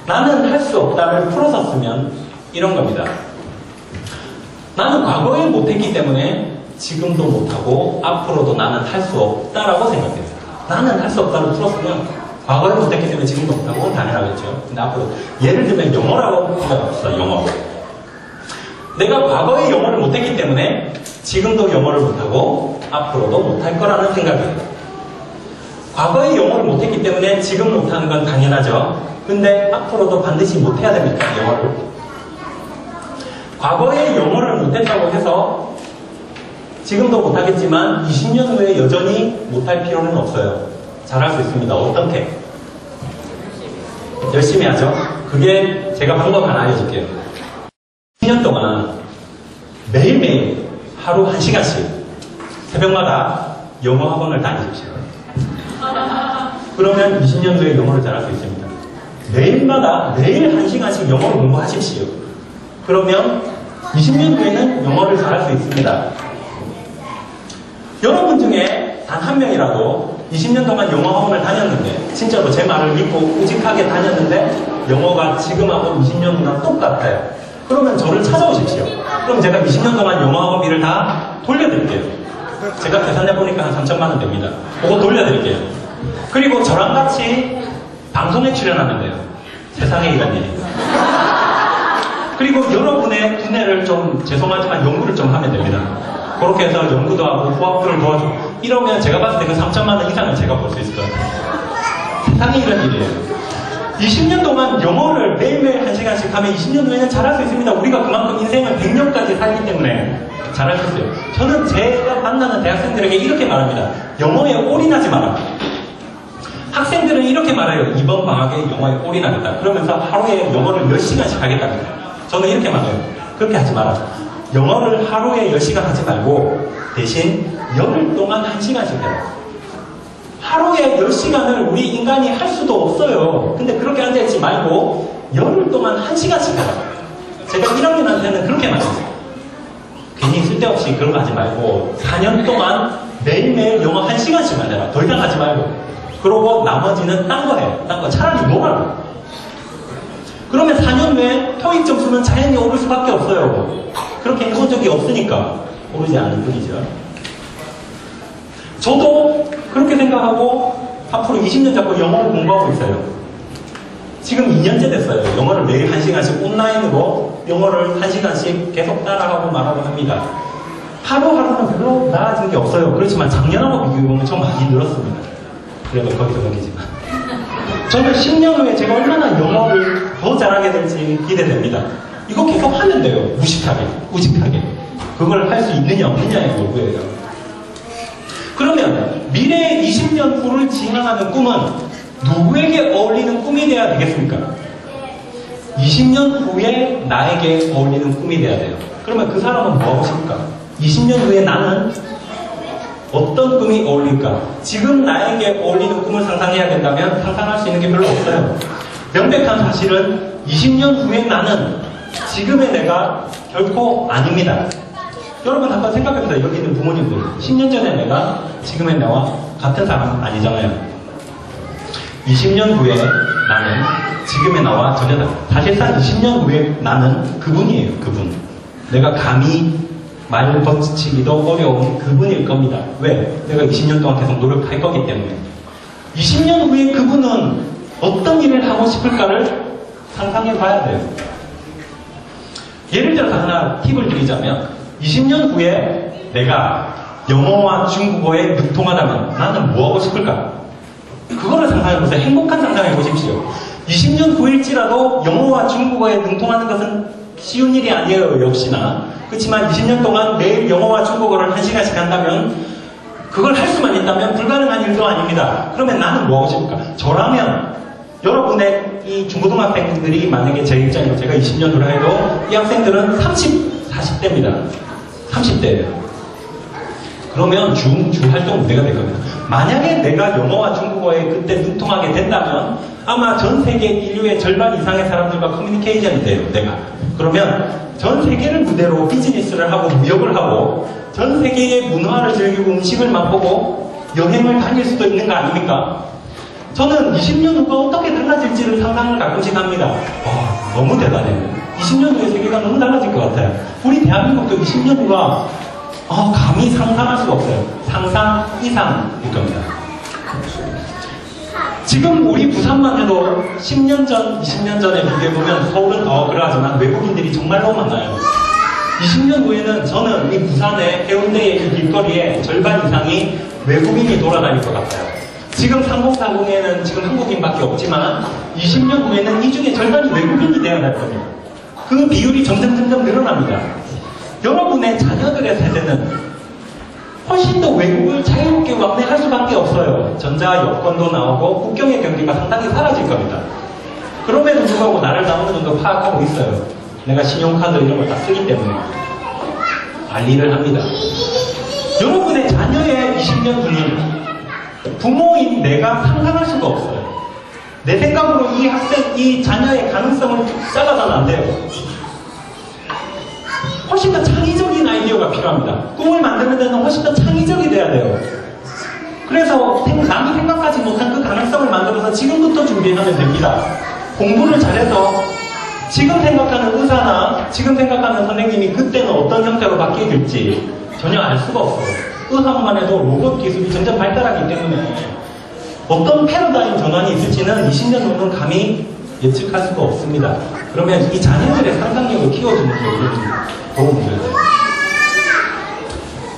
나는 할 수 없다를 풀어섰으면 이런 겁니다. 나는 과거에 못했기 때문에 지금도 못하고 앞으로도 나는 할 수 없다라고 생각해요. 나는 할 수 없다를 풀었으면 과거에 못했기 때문에 지금도 못하고 당연하겠죠. 근데 앞으로 예를 들면 영어라고 생각합시다. 영어. 내가 과거에 영어를 못했기 때문에 지금도 영어를 못하고 앞으로도 못할 거라는 생각이에요. 과거에 영어를 못했기 때문에 지금 못하는 건 당연하죠. 근데 앞으로도 반드시 못해야 됩니까? 영어를. 과거에 영어를 못했다고 해서 지금도 못하겠지만 20년 후에 여전히 못할 필요는 없어요. 잘할 수 있습니다. 어떻게? 열심히 하죠. 그게 제가 방법 하나 알려줄게요. 10년 동안 매일매일 하루 1시간씩 새벽마다 영어 학원을 다니십시오. 그러면 20년 후에 영어를 잘할 수 있습니다. 매일마다 매일 1시간씩 영어를 공부하십시오. 그러면 20년 후에는 영어를 잘할 수 있습니다. 여러분 중에 단 한 명이라도 20년 동안 영어 학원을 다녔는데, 진짜로 제 말을 믿고 우직하게 다녔는데 영어가 지금하고 20년 후나 똑같아요. 그러면 저를 찾아오십시오. 그럼 제가 20년 동안 영어 학원비를 다 돌려드릴게요. 제가 계산해보니까 한 3천만 원 됩니다. 그거 돌려드릴게요. 그리고 저랑 같이 방송에 출연하면 돼요. 세상에 이런 일이. 그리고 여러분의 두뇌를 좀, 죄송하지만 연구를 좀 하면 됩니다. 그렇게 해서 연구도 하고 후학들을 도와주고 이러면 제가 봤을 때 그 3천만 원 이상을 제가 볼 수 있을 것 같아요. 세상에 이런 일이에요. 20년 동안 영어를 매일매일 1시간씩 하면 20년 후에는 잘할 수 있습니다. 우리가 그만큼 인생을 100년까지 살기 때문에 잘할 수 있어요. 저는 제가 만나는 대학생들에게 이렇게 말합니다. 영어에 올인하지 마라. 학생들은 이렇게 말해요. 이번 방학에 영어에 올인하겠다. 그러면서 하루에 영어를 10시간씩 하겠답니다. 저는 이렇게 말해요. 그렇게 하지 마라. 영어를 하루에 10시간 하지 말고 대신 열흘 동안 1시간씩 해라. 하루에 10시간을 우리 인간이 할 수도 없어요. 근데 그렇게 앉아있지 말고 열흘 동안 1시간씩 해라. 제가 1학년한테는 그렇게 말했어요. 괜히 쓸데없이 그런 거 하지 말고 4년 동안 매일매일 영어 1시간씩만 해라. 더 이상 하지 말고. 그러고 나머지는 딴 거 해. 딴 거 차라리 놀아라. 그러면 4년 후에 토익 점수는 자연히 오를 수밖에 없어요. 그렇게 해본 적이 없으니까 오르지 않는 뿐이죠. 저도 그렇게 생각하고 앞으로 20년 잡고 영어를 공부하고 있어요. 지금 2년째 됐어요. 영어를 매일 1시간씩 온라인으로 영어를 1시간씩 계속 따라하고 말하고 합니다. 하루하루는 별로 나아진 게 없어요. 그렇지만 작년하고 비교해보면 좀 많이 늘었습니다. 그래도 거기서 거기지만. 저는 10년 후에 제가 얼마나 영어를 더 잘하게 될지 기대됩니다. 이거 계속 하면 돼요. 무식하게, 우직하게. 그걸 할 수 있느냐 없느냐의 요구예요. 그러면 미래의 20년 후를 지향하는 꿈은 누구에게 어울리는 꿈이 돼야 되겠습니까? 20년 후에 나에게 어울리는 꿈이 돼야 돼요. 그러면 그 사람은 뭐 하고 싶을까? 20년 후에 나는 어떤 꿈이 어울릴까? 지금 나에게 어울리는 꿈을 상상해야 된다면 상상할 수 있는 게 별로 없어요. 명백한 사실은 20년 후에 나는 지금의 내가 결코 아닙니다. 여러분 한번 생각해보세요. 여기 있는 부모님들. 10년 전에 내가 지금의 나와 같은 사람 아니잖아요. 20년 후에 나는 지금의 나와 전혀 다르다. 사실상 20년 후에 나는 그분이에요. 그분. 내가 감히 말 거치기도 어려운 그분일 겁니다. 왜? 내가 20년 동안 계속 노력할 거기 때문에. 20년 후에 그분은 어떤 일을 하고 싶을까를 상상해 봐야 돼요. 예를 들어서 하나 팁을 드리자면 20년 후에 내가 영어와 중국어에 능통하다면 나는 뭐 하고 싶을까? 그거를 상상해보세요. 행복한 상상해보십시오. 20년 후일지라도 영어와 중국어에 능통하는 것은 쉬운 일이 아니에요. 역시나. 그렇지만 20년 동안 매일 영어와 중국어를 1시간씩 한다면 그걸 할 수만 있다면 불가능한 일도 아닙니다. 그러면 나는 뭐 하고 싶을까? 저라면 여러분의 이 중고등학생들이 만약에 제 입장이고 제가 20년 후라 해도 이 학생들은 40대입니다. 30대예요. 그러면 주 활동 무대가 될 겁니다. 만약에 내가 영어와 중국어에 그때 능통하게 된다면 아마 전 세계 인류의 절반 이상의 사람들과 커뮤니케이션이 돼요. 내가. 그러면 전 세계를 무대로 비즈니스를 하고 무역을 하고 전 세계의 문화를 즐기고 음식을 맛보고 여행을 다닐 수도 있는 거 아닙니까? 저는 20년 후가 어떻게 달라질지를 상상을 가끔씩 합니다. 와, 너무 대단해요. 20년 후의 세계가 너무 달라질 것 같아요. 우리 대한민국도 20년 후가 감히 상상할 수가 없어요. 상상 이상일 겁니다. 지금 우리 부산만 해도 10년 전, 20년 전에 비교해보면 서울은 더 그러하지만 외국인들이 정말로 많아요. 20년 후에는 저는 이 부산의 해운대의 이 길거리에 절반 이상이 외국인이 돌아다닐 것 같아요. 지금 3040에는 지금 한국인밖에 없지만 20년 후에는 이 중에 절반이 외국인이 되어야 할 겁니다. 그 비율이 점점 늘어납니다. 여러분의 자녀들의 세대는 훨씬 더 외국을 자유롭게 왕래할 수밖에 없어요. 전자 여권도 나오고 국경의 경계가 상당히 사라질 겁니다. 그럼에도 불구하고 나를 어느 정도 파악하고 있어요. 내가 신용카드 이런 걸 다 쓰기 때문에 관리를 합니다. 여러분의 자녀의 20년 후는 부모인 내가 상상할 수가 없어요. 내 생각으로 이 학생, 이 자녀의 가능성을 잘라서는 안 돼요. 훨씬 더 창의적인 아이디어가 필요합니다. 꿈을 만드는 데는 훨씬 더 창의적이 돼야 돼요. 그래서 남이 생각하지 못한 그 가능성을 만들어서 지금부터 준비하면 됩니다. 공부를 잘해서 지금 생각하는 의사나 지금 생각하는 선생님이 그때는 어떤 형태로 바뀌게 될지 전혀 알 수가 없어요. 의학만 해도 로봇 기술이 점점 발달하기 때문에 어떤 패러다임 전환이 있을지는 20년 후는 감히 예측할 수가 없습니다. 그러면 이 자녀들의 상상력을 키워주는 게 우리는 도움이 돼요.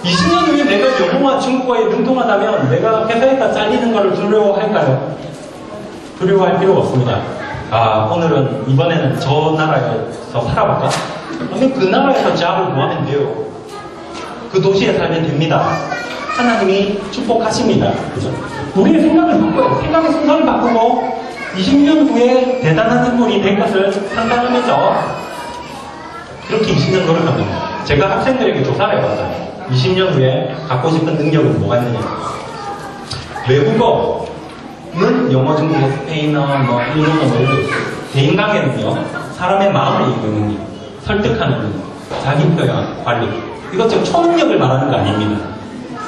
20년 후에 내가 영어와 중국어에 능통하다면 내가 회사에서 잘리는 것을 두려워할까요? 두려워할 필요가 없습니다. 오늘은 이번에는 저 나라에서 살아볼까? 그러면 그 나라에서 잡을 구하면 돼요. 그 도시에 살면 됩니다. 하나님이 축복하십니다. 그죠? 우리의 생각을 바꿔요. 생각의 순서를 바꾸고 20년 후에 대단한 인물이 될 것을 상상하면서 그렇게 20년 노력합니다. 제가 학생들에게 조사를 해봤어요. 20년 후에 갖고 싶은 능력은 뭐가 있느냐? 외국어는 영어, 중국어, 스페인어, 일본어 이런 거 있어요. 대인관계는요, 사람의 마음을 이기는 능력, 설득하는 능력, 자기 표현, 관리. 이것 지금 초능력을 말하는 거 아닙니다.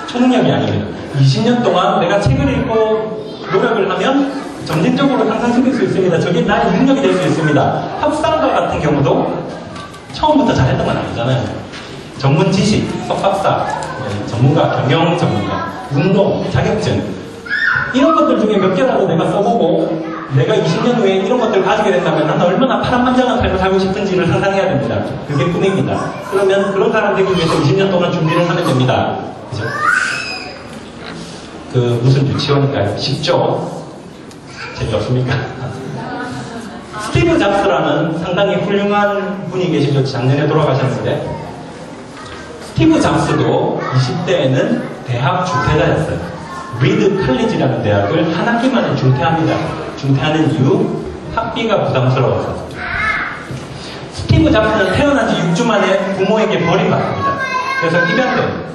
초능력이 아닙니다. 20년 동안 내가 책을 읽고 노력을 하면 점진적으로 향상시킬 수 있습니다. 저게 나의 능력이 될 수 있습니다. 합상과 같은 경우도 처음부터 잘했던 건 아니잖아요. 전문 지식, 석박사, 전문가, 경영 전문가, 운동, 자격증 이런 것들 중에 몇 개라도 내가 써보고 내가 20년 후에 이런 것들을 가지게 된다면 나는 얼마나 파란만장한 삶을 살고 싶은지를 상상해야 됩니다. 그게 꿈입니다. 그러면 그런 사람 되기 위해서 20년 동안 준비를 하면 됩니다. 그죠? 무슨 유치원일까요? 쉽죠? 재미없습니까? 스티브 잡스라는 상당히 훌륭한 분이 계시죠. 작년에 돌아가셨는데 스티브 잡스도 20대에는 대학 중퇴자였어요. 리드 칼리지라는 대학을 한 학기 만에 중퇴합니다. 중퇴하는 이유 학비가 부담스러워서. 스티브 잡스는 태어난 지 6주 만에 부모에게 버림받습니다. 그래서 입양돼요.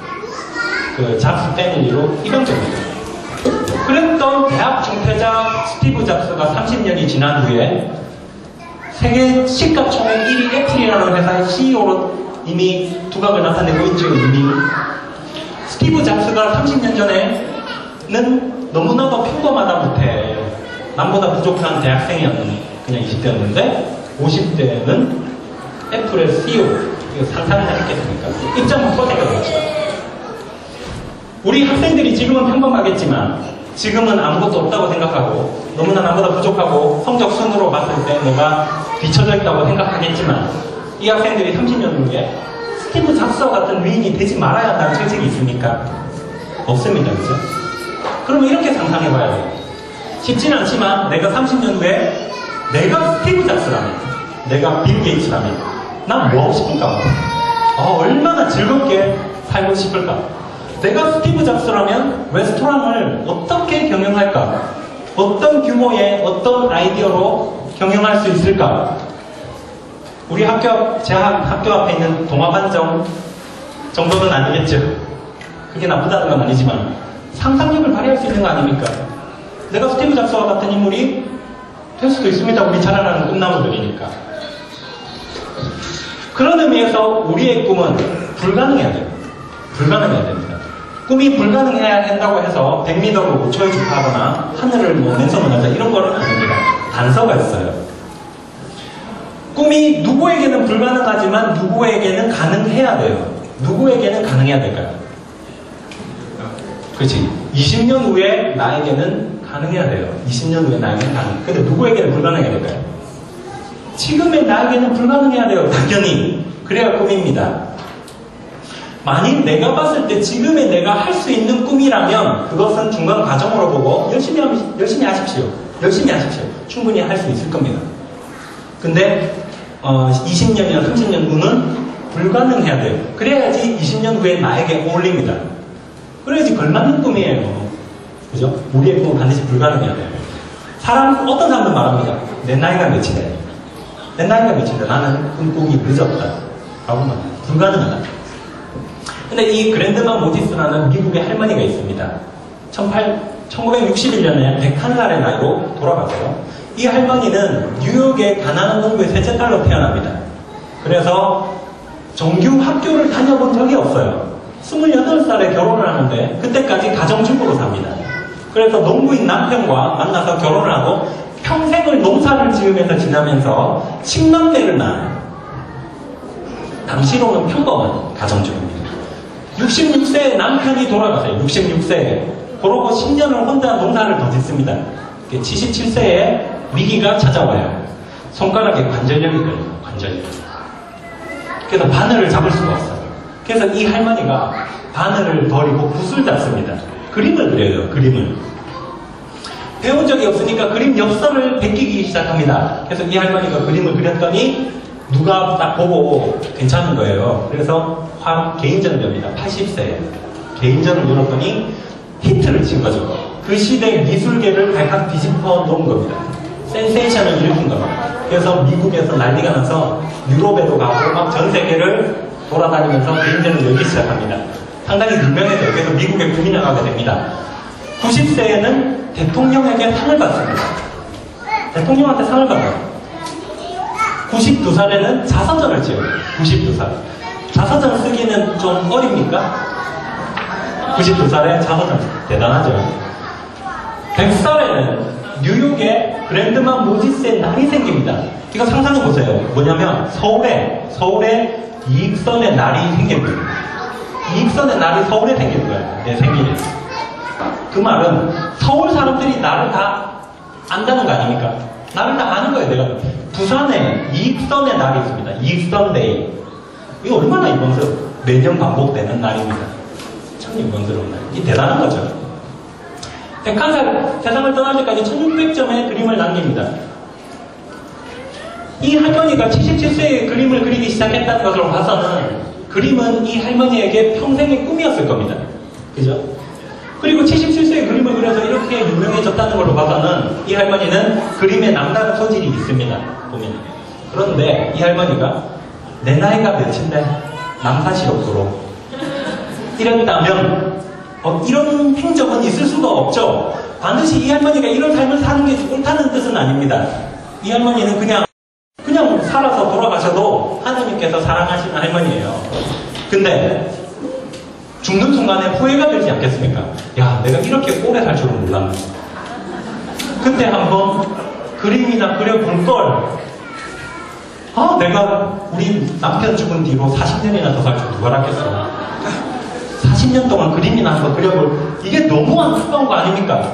그 잡스 패밀리로 입양됩니다. 그랬던 대학 중퇴자 스티브 잡스가 30년이 지난 후에 세계 시가총액 1위 애플이라는 회사의 CEO로 이미 두각을 나타내고 있죠. 이미 스티브 잡스가 30년 전에는 너무나도 평범하다 못해 남보다 부족한 대학생이었는 그냥 20대였는데 50대에는 애플의 CEO 상상을 했겠습니까? 입장은 뻗어가 그렇죠. 우리 학생들이 지금은 평범하겠지만 지금은 아무것도 없다고 생각하고 너무나 나보다 부족하고 성적 순으로 봤을 때 내가 뒤처져 있다고 생각하겠지만 이 학생들이 30년 후에 스티브 잡스와 같은 위인이 되지 말아야 한다는 철칙이 있습니까? 없습니다. 그죠? 그러면 이렇게 상상해봐야 돼요. 쉽지는 않지만 내가 30년 후에 내가 스티브 잡스라면 내가 빌 게이츠라면 난 뭐 하고 싶을까? 얼마나 즐겁게 살고 싶을까? 내가 스티브 잡스라면 레스토랑을 어떻게 경영할까? 어떤 규모의 어떤 아이디어로 경영할 수 있을까? 우리 제 학교 앞에 있는 동화반점 정도는 아니겠죠. 그게 나쁘다는 건 아니지만 상상력을 발휘할 수 있는 거 아닙니까? 내가 스티브 잡스와 같은 인물이 될 수도 있습니다. 우리 자라나는 꿈나무들이니까. 그런 의미에서 우리의 꿈은 불가능해야 돼요. 불가능해야 됩니다. 꿈이 불가능해야 한다고 해서 100m로 5초에 주파하거나 하늘을 맨손으로 날자 이런 거는 아닙니다. 단서가 있어요. 꿈이 누구에게는 불가능하지만 누구에게는 가능해야 돼요. 누구에게는 가능해야 될까요? 그렇지. 20년 후에 나에게는 가능해야 돼요. 20년 후에 나에게는 가능. 근데 누구에게는 불가능해야 될까요? 지금의 나에게는 불가능해야 돼요. 당연히. 그래야 꿈입니다. 만일 내가 봤을 때 지금의 내가 할 수 있는 꿈이라면 그것은 중간 과정으로 보고 열심히 하십시오. 열심히 하십시오. 충분히 할 수 있을 겁니다. 근데 20년이나 30년 후는 불가능해야 돼요. 그래야지 20년 후에 나에게 어울립니다. 그래야지 걸맞는 꿈이에요. 그죠? 우리의 꿈은 반드시 불가능해야 돼요. 어떤 사람은 말합니다. 내 나이가 몇이래? 내 나이가 몇인데 나는 꿈꾸기 늦었다. 라고 말합니다. 불가능하다. 근데 이 그랜드만 모디스라는 미국의 할머니가 있습니다. 1961년에 101살의 나이로 돌아가세요. 이 할머니는 뉴욕의 가난한 농부의 셋째 딸로 태어납니다. 그래서 정규 학교를 다녀본 적이 없어요. 28살에 결혼을 하는데 그때까지 가정주부로 삽니다. 그래서 농부인 남편과 만나서 결혼을 하고 평생을 농사를 지으면서 지나면서 10남매를 낳아요. 당시로는 평범한 가정주부입니다. 66세에 남편이 돌아가세요. 66세에. 그러고 10년을 혼자 농사를 더 짓습니다. 77세에 위기가 찾아와요. 손가락에 관절염이 걸려요. 관절염. 그래서 바늘을 잡을 수가 없어요. 그래서 이 할머니가 바늘을 버리고 붓을 잡습니다. 그림을 그려요. 그림을. 배운 적이 없으니까 그림 엽서를 베끼기 시작합니다. 그래서 이 할머니가 그림을 그렸더니 누가 딱 보고 괜찮은 거예요. 그래서 개인전을 엽니다. 80세에. 개인전을 열었더니 히트를 친 거죠. 그 시대 미술계를 발칵 뒤집어 놓은 겁니다. 센세이션을 일으킨 겁니다. 그래서 미국에서 난리가 나서 유럽에도 가고 막 전 세계를 돌아다니면서 개인전을 열기 시작합니다. 상당히 유명해져요. 그래서 미국에 군이 나가게 됩니다. 90세에는 대통령에게 상을 받습니다. 대통령한테 상을 받아요. 92살에는 자서전을 지어요. 92살. 자서전 쓰기는 좀 어립니까? 92살에 자서전. 대단하죠. 100살에는 뉴욕에 그랜드만 모디스의 날이 생깁니다. 이거 상상해보세요. 뭐냐면 서울에 이익선의 날이 생긴 거예요. 이익선의 날이 서울에 생긴 거예요. 내 생일에. 그 말은 서울 사람들이 나를 다 안다는 거 아닙니까? 나를 다 아는 거예요. 내가 부산에 이익선의 날이 있습니다. 이익선데이. 이거 얼마나 이번스러워. 매년 반복되는 날입니다. 참 이번스러운 날. 이게 대단한 거죠. 101살 세상을 떠날 때까지 1600점의 그림을 남깁니다. 이 할머니가 77세에 그림을 그리기 시작했다는 것으로 봐서는 그림은 이 할머니에게 평생의 꿈이었을 겁니다. 그죠? 그리고 77세에 그림을 그려서 이렇게 유명해졌다는 걸로 봐서는 이 할머니는 그림에 남다른 소질이 있습니다. 보면. 그런데 이 할머니가 내 나이가 몇인데 남사시럽도록 이랬다면 이런 행적은 있을 수가 없죠. 반드시 이 할머니가 이런 삶을 사는 게 옳다는 뜻은 아닙니다. 이 할머니는 그냥 살아서 돌아가셔도 하나님께서 사랑하시는 할머니예요. 근데 죽는 순간에 후회가 되지 않겠습니까? 야, 내가 이렇게 오래 살 줄은 몰랐네. 그때 한번 그림이나 그려볼 걸. 내가 우리 남편 죽은 뒤로 40년이나 더 살 줄 누가 알았겠어. 40년 동안 그림이나 한번 그려볼. 이게 너무 안타까운 거 아닙니까?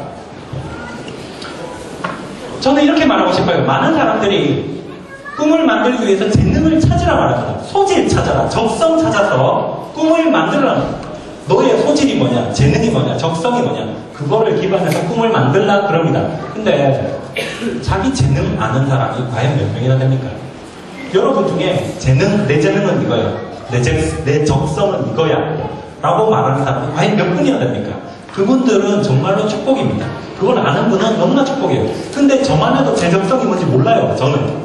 저는 이렇게 말하고 싶어요. 많은 사람들이 꿈을 만들기 위해서 재능을 찾으라 말합니다. 소질 찾아라. 적성 찾아서 꿈을 만들라. 너의 소질이 뭐냐? 재능이 뭐냐? 적성이 뭐냐? 그거를 기반해서 꿈을 만들라 그럽니다. 근데 자기 재능 아는 사람이 과연 몇 명이나 됩니까? 여러분 중에 내 재능은 이거야. 내 적성은 이거야. 라고 말하는 사람이 과연 몇 분이나 됩니까? 그분들은 정말로 축복입니다. 그걸 아는 분은 너무나 축복이에요. 근데 저만 해도 제 적성이 뭔지 몰라요. 저는.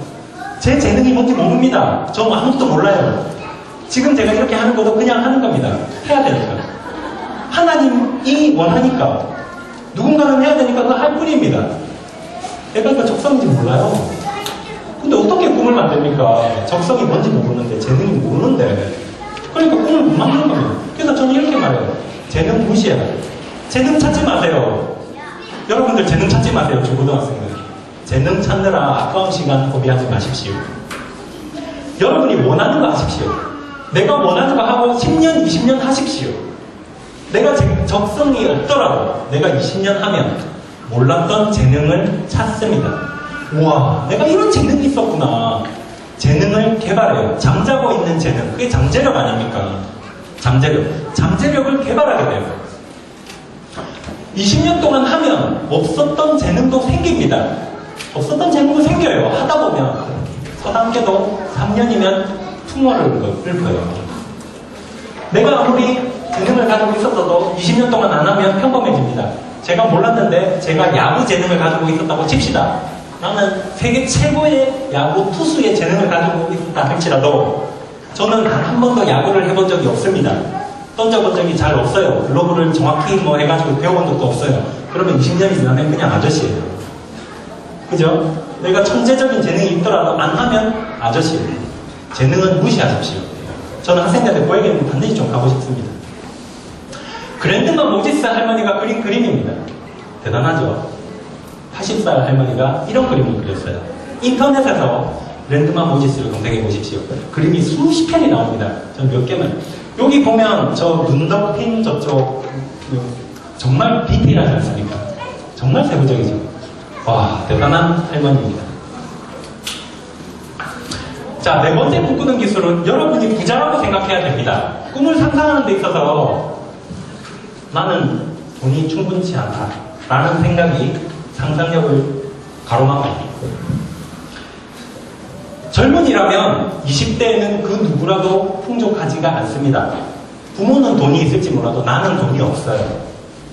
제 재능이 뭔지 모릅니다. 저 아무것도 몰라요. 지금 제가 이렇게 하는 것도 그냥 하는 겁니다. 해야 되니까. 하나님이 원하니까. 누군가는 해야 되니까 그거 할 뿐입니다. 내가 그 적성인지 몰라요. 근데 어떻게 꿈을 만듭니까? 적성이 뭔지 모르는데, 재능이 모르는데. 그러니까 꿈을 못 만드는 겁니다. 그래서 저는 이렇게 말해요. 재능 무시해요. 재능 찾지 마세요. 여러분들 재능 찾지 마세요. 중고등학생들. 재능 찾느라 아까운 시간 소비하지 마십시오. 여러분이 원하는 거 하십시오. 내가 원하는 거 하고 10년, 20년 하십시오. 내가 적성이 없더라도 내가 20년 하면 몰랐던 재능을 찾습니다. 우와, 내가 이런 재능이 있었구나. 재능을 개발해요. 잠자고 있는 재능. 그게 잠재력 아닙니까? 잠재력을 개발하게 돼요. 20년 동안 하면 없었던 재능도 생깁니다. 없었던 재능도 생겨요. 하다 보면 서당계도 3년이면 풍어를 읊어요. 내가 아무리 재능을 가지고 있었어도 20년 동안 안 하면 평범해집니다. 제가 몰랐는데 제가 야구 재능을 가지고 있었다고 칩시다. 나는 세계 최고의 야구 투수의 재능을 가지고 있다 할지라도 저는 단 한 번도 야구를 해본 적이 없습니다. 던져본 적이 잘 없어요. 글로브를 정확히 뭐 해가지고 배워본 적도 없어요. 그러면 20년이 지나면 그냥 아저씨예요. 그죠? 내가 천재적인 재능이 있더라도 안 하면 아저씨예요. 재능은 무시하십시오. 저는 학생들한테 그 얘기는 반드시 좀 가고 싶습니다. 그랜드마 모지스 할머니가 그린 그림입니다. 대단하죠? 80살 할머니가 이런 그림을 그렸어요. 인터넷에서 그랜드마 모지스를 검색해 보십시오. 그림이 수십 편이 나옵니다. 전 몇 개만. 여기 보면 저 눈 덮인 저쪽 정말 디테일하지 않습니까? 정말 세부적이죠. 와, 대단한 할머니입니다. 자, 네 번째 꿈꾸는 기술은 여러분이 부자라고 생각해야 됩니다. 꿈을 상상하는 데 있어서 나는 돈이 충분치 않다 라는 생각이 상상력을 가로막습니다. 젊은이라면 20대에는 그 누구라도 풍족하지가 않습니다. 부모는 돈이 있을지 몰라도 나는 돈이 없어요.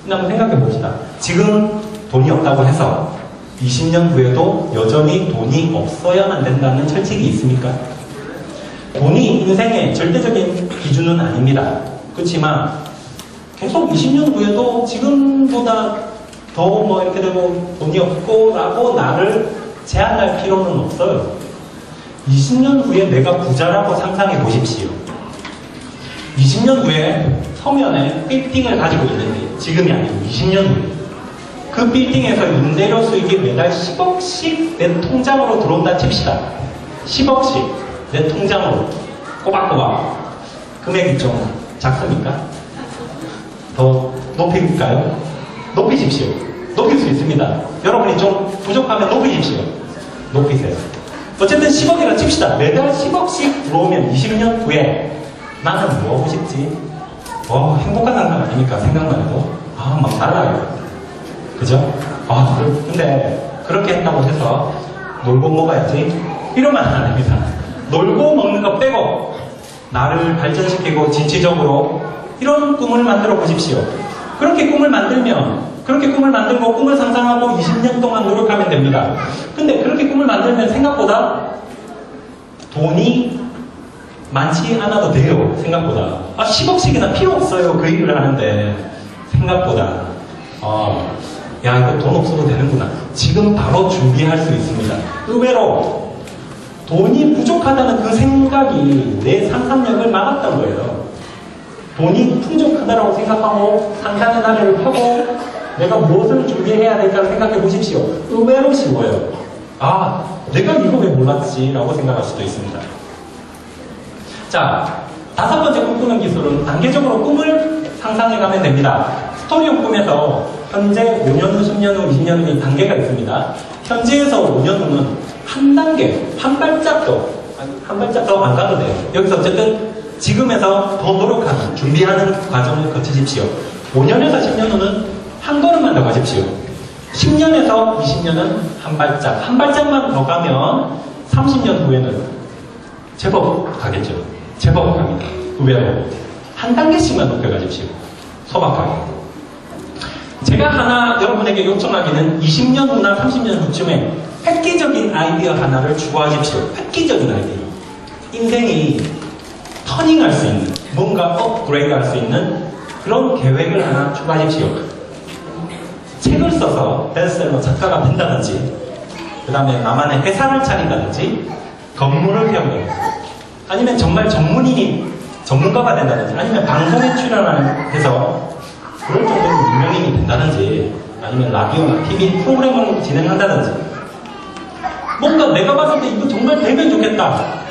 근데 한번 생각해 봅시다. 지금 돈이 없다고 해서 20년 후에도 여전히 돈이 없어야만 된다는 철칙이 있습니까? 돈이 인생의 절대적인 기준은 아닙니다. 그렇지만 계속 20년 후에도 지금보다 더 뭐 이렇게 되고 돈이 없고 라고 나를 제한할 필요는 없어요. 20년 후에 내가 부자라고 상상해 보십시오. 20년 후에 서면에 빌딩을 가지고 있는데 지금이 아니고 20년 후에 그 빌딩에서 임대료 수익이 매달 10억씩 내 통장으로 들어온다 칩시다. 10억씩 내 통장으로 꼬박꼬박. 금액이 좀 작습니까? 더 높일까요? 높이십시오. 높일 수 있습니다. 여러분이 좀 부족하면 높이십시오. 높이세요. 어쨌든 10억이라 칩시다. 매달 10억씩 들어오면 20년 후에 나는 뭐 하고 싶지? 행복한 상상 아닙니까? 생각만 해도. 막 달라요. 그죠? 근데 그렇게 했다고 해서 놀고 먹어야지? 이러면 안 됩니다. 놀고 먹는 거 빼고 나를 발전시키고 진취적으로 이런 꿈을 만들어 보십시오. 그렇게 꿈을 만들고 꿈을 상상하고 20년 동안 노력하면 됩니다. 근데 그렇게 꿈을 만들면 생각보다 돈이 많지 않아도 돼요. 생각보다. 10억씩이나 필요 없어요. 그 일을 하는데 생각보다 이거 돈 없어도 되는구나. 지금 바로 준비할 수 있습니다. 의외로 돈이 부족하다는 그 생각이 내 상상력을 막았던 거예요. 돈이 풍족하다고 생각하고 상상의 나래를 펴고 내가 무엇을 준비해야 될까 생각해 보십시오. 의외로 쉬워요. 내가 이거 왜 몰랐지? 라고 생각할 수도 있습니다. 자, 다섯 번째 꿈꾸는 기술은 단계적으로 꿈을 상상해 가면 됩니다. 스토리온 꿈에서 현재 5년 후, 10년 후, 20년 후 단계가 있습니다. 현재에서 5년 후는 한 단계, 한 발짝 더 안 가도 돼요. 여기서 어쨌든 지금에서 더 노력하는, 준비하는 과정을 거치십시오. 5년에서 10년 후는 한 걸음만 더 가십시오. 10년에서 20년은 한 발짝만 더 가면 30년 후에는 제법 가겠죠. 제법 갑니다. 의외로. 한 단계씩만 높여가십시오. 소박하게. 제가 하나 여러분에게 요청하기는 20년 후나 30년 후쯤에 획기적인 아이디어 하나를 추구하십시오. 획기적인 아이디어. 인생이 터닝할 수 있는, 뭔가 업그레이드 할 수 있는 그런 계획을 하나 추구하십시오. 책을 써서 베스트셀러 작가가 된다든지, 그 다음에 나만의 회사를 차린다든지, 건물을 세운다든지, 아니면 정말 전문가가 된다든지, 아니면 방송에 출연해서 그럴 정도로 유명인이 된다든지, 아니면 라디오나 TV 프로그램을 진행한다든지, 뭔가 내가 봤을 때 이거 정말 되면 좋겠다.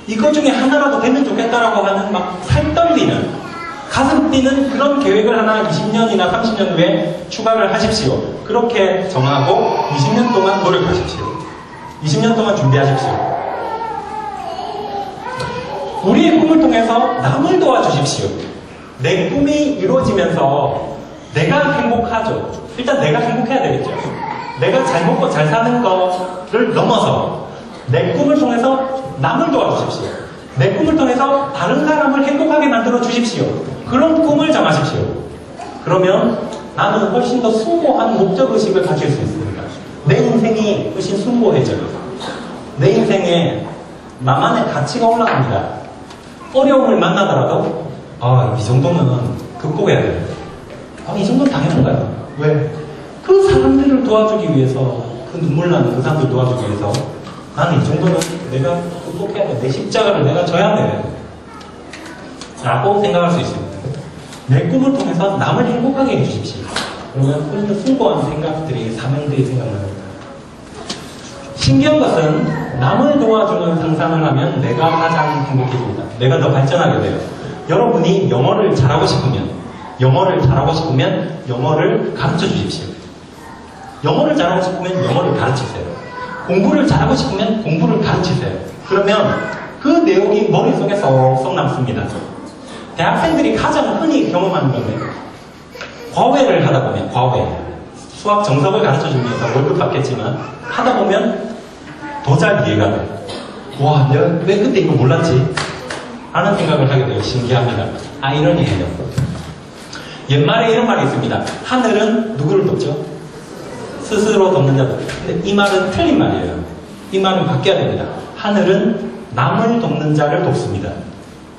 이거 중에 하나라도 되면 좋겠다라고 하는 막 살떨리는, 가슴 뛰는 그런 계획을 하나 20년이나 30년 후에 추가를 하십시오. 그렇게 정하고 20년 동안 노력하십시오. 20년 동안 준비하십시오. 우리의 꿈을 통해서 남을 도와주십시오. 내 꿈이 이루어지면서 내가 행복하죠. 일단 내가 행복해야 되겠죠. 내가 잘 먹고 잘 사는 거를 넘어서 내 꿈을 통해서 남을 도와주십시오. 내 꿈을 통해서 다른 사람을 행복하게 만들어 주십시오. 그런 꿈을 정하십시오. 그러면 나는 훨씬 더 숭고한 목적의식을 가질 수 있습니다. 내 인생이 훨씬 숭고해져요. 내 인생에 나만의 가치가 올라갑니다. 어려움을 만나더라도 아, 이 정도는 극복해야 돼. 아, 이 정도는 당연한 거야. 왜? 그 사람들을 도와주기 위해서, 그 눈물 나는 그 사람들 도와주기 위해서, 나는 이 정도는 내가 극복해야 돼. 내 십자가를 내가 져야 돼. 라고 생각할 수 있습니다. 내 꿈을 통해서 남을 행복하게 해주십시오. 그러면 훨씬 숭고한 생각들이, 사명들이 생각납니다. 신기한 것은 남을 도와주는 상상을 하면 내가 가장 행복해집니다. 내가 더 발전하게 돼요. 여러분이 영어를 잘하고 싶으면 영어를 가르쳐 주십시오. 영어를 잘하고 싶으면 영어를 가르치세요. 공부를 잘하고 싶으면 공부를 가르치세요. 그러면 그 내용이 머릿속에 쏙쏙 남습니다. 대학생들이 가장 흔히 경험하는 건데, 과외를 하다 보면, 수학 정석을 가르쳐 주기 위해서 월급 받겠지만, 하다 보면 더 잘 이해가 돼요. 와, 내가 왜 그때 이거 몰랐지? 하는 생각을 하게 돼요. 신기합니다. 아이러니해요. 옛말에 이런 말이 있습니다. 하늘은 누구를 돕죠? 스스로 돕는 자들. 근데 이 말은 틀린 말이에요. 이 말은 바뀌어야 됩니다. 하늘은 남을 돕는 자를 돕습니다.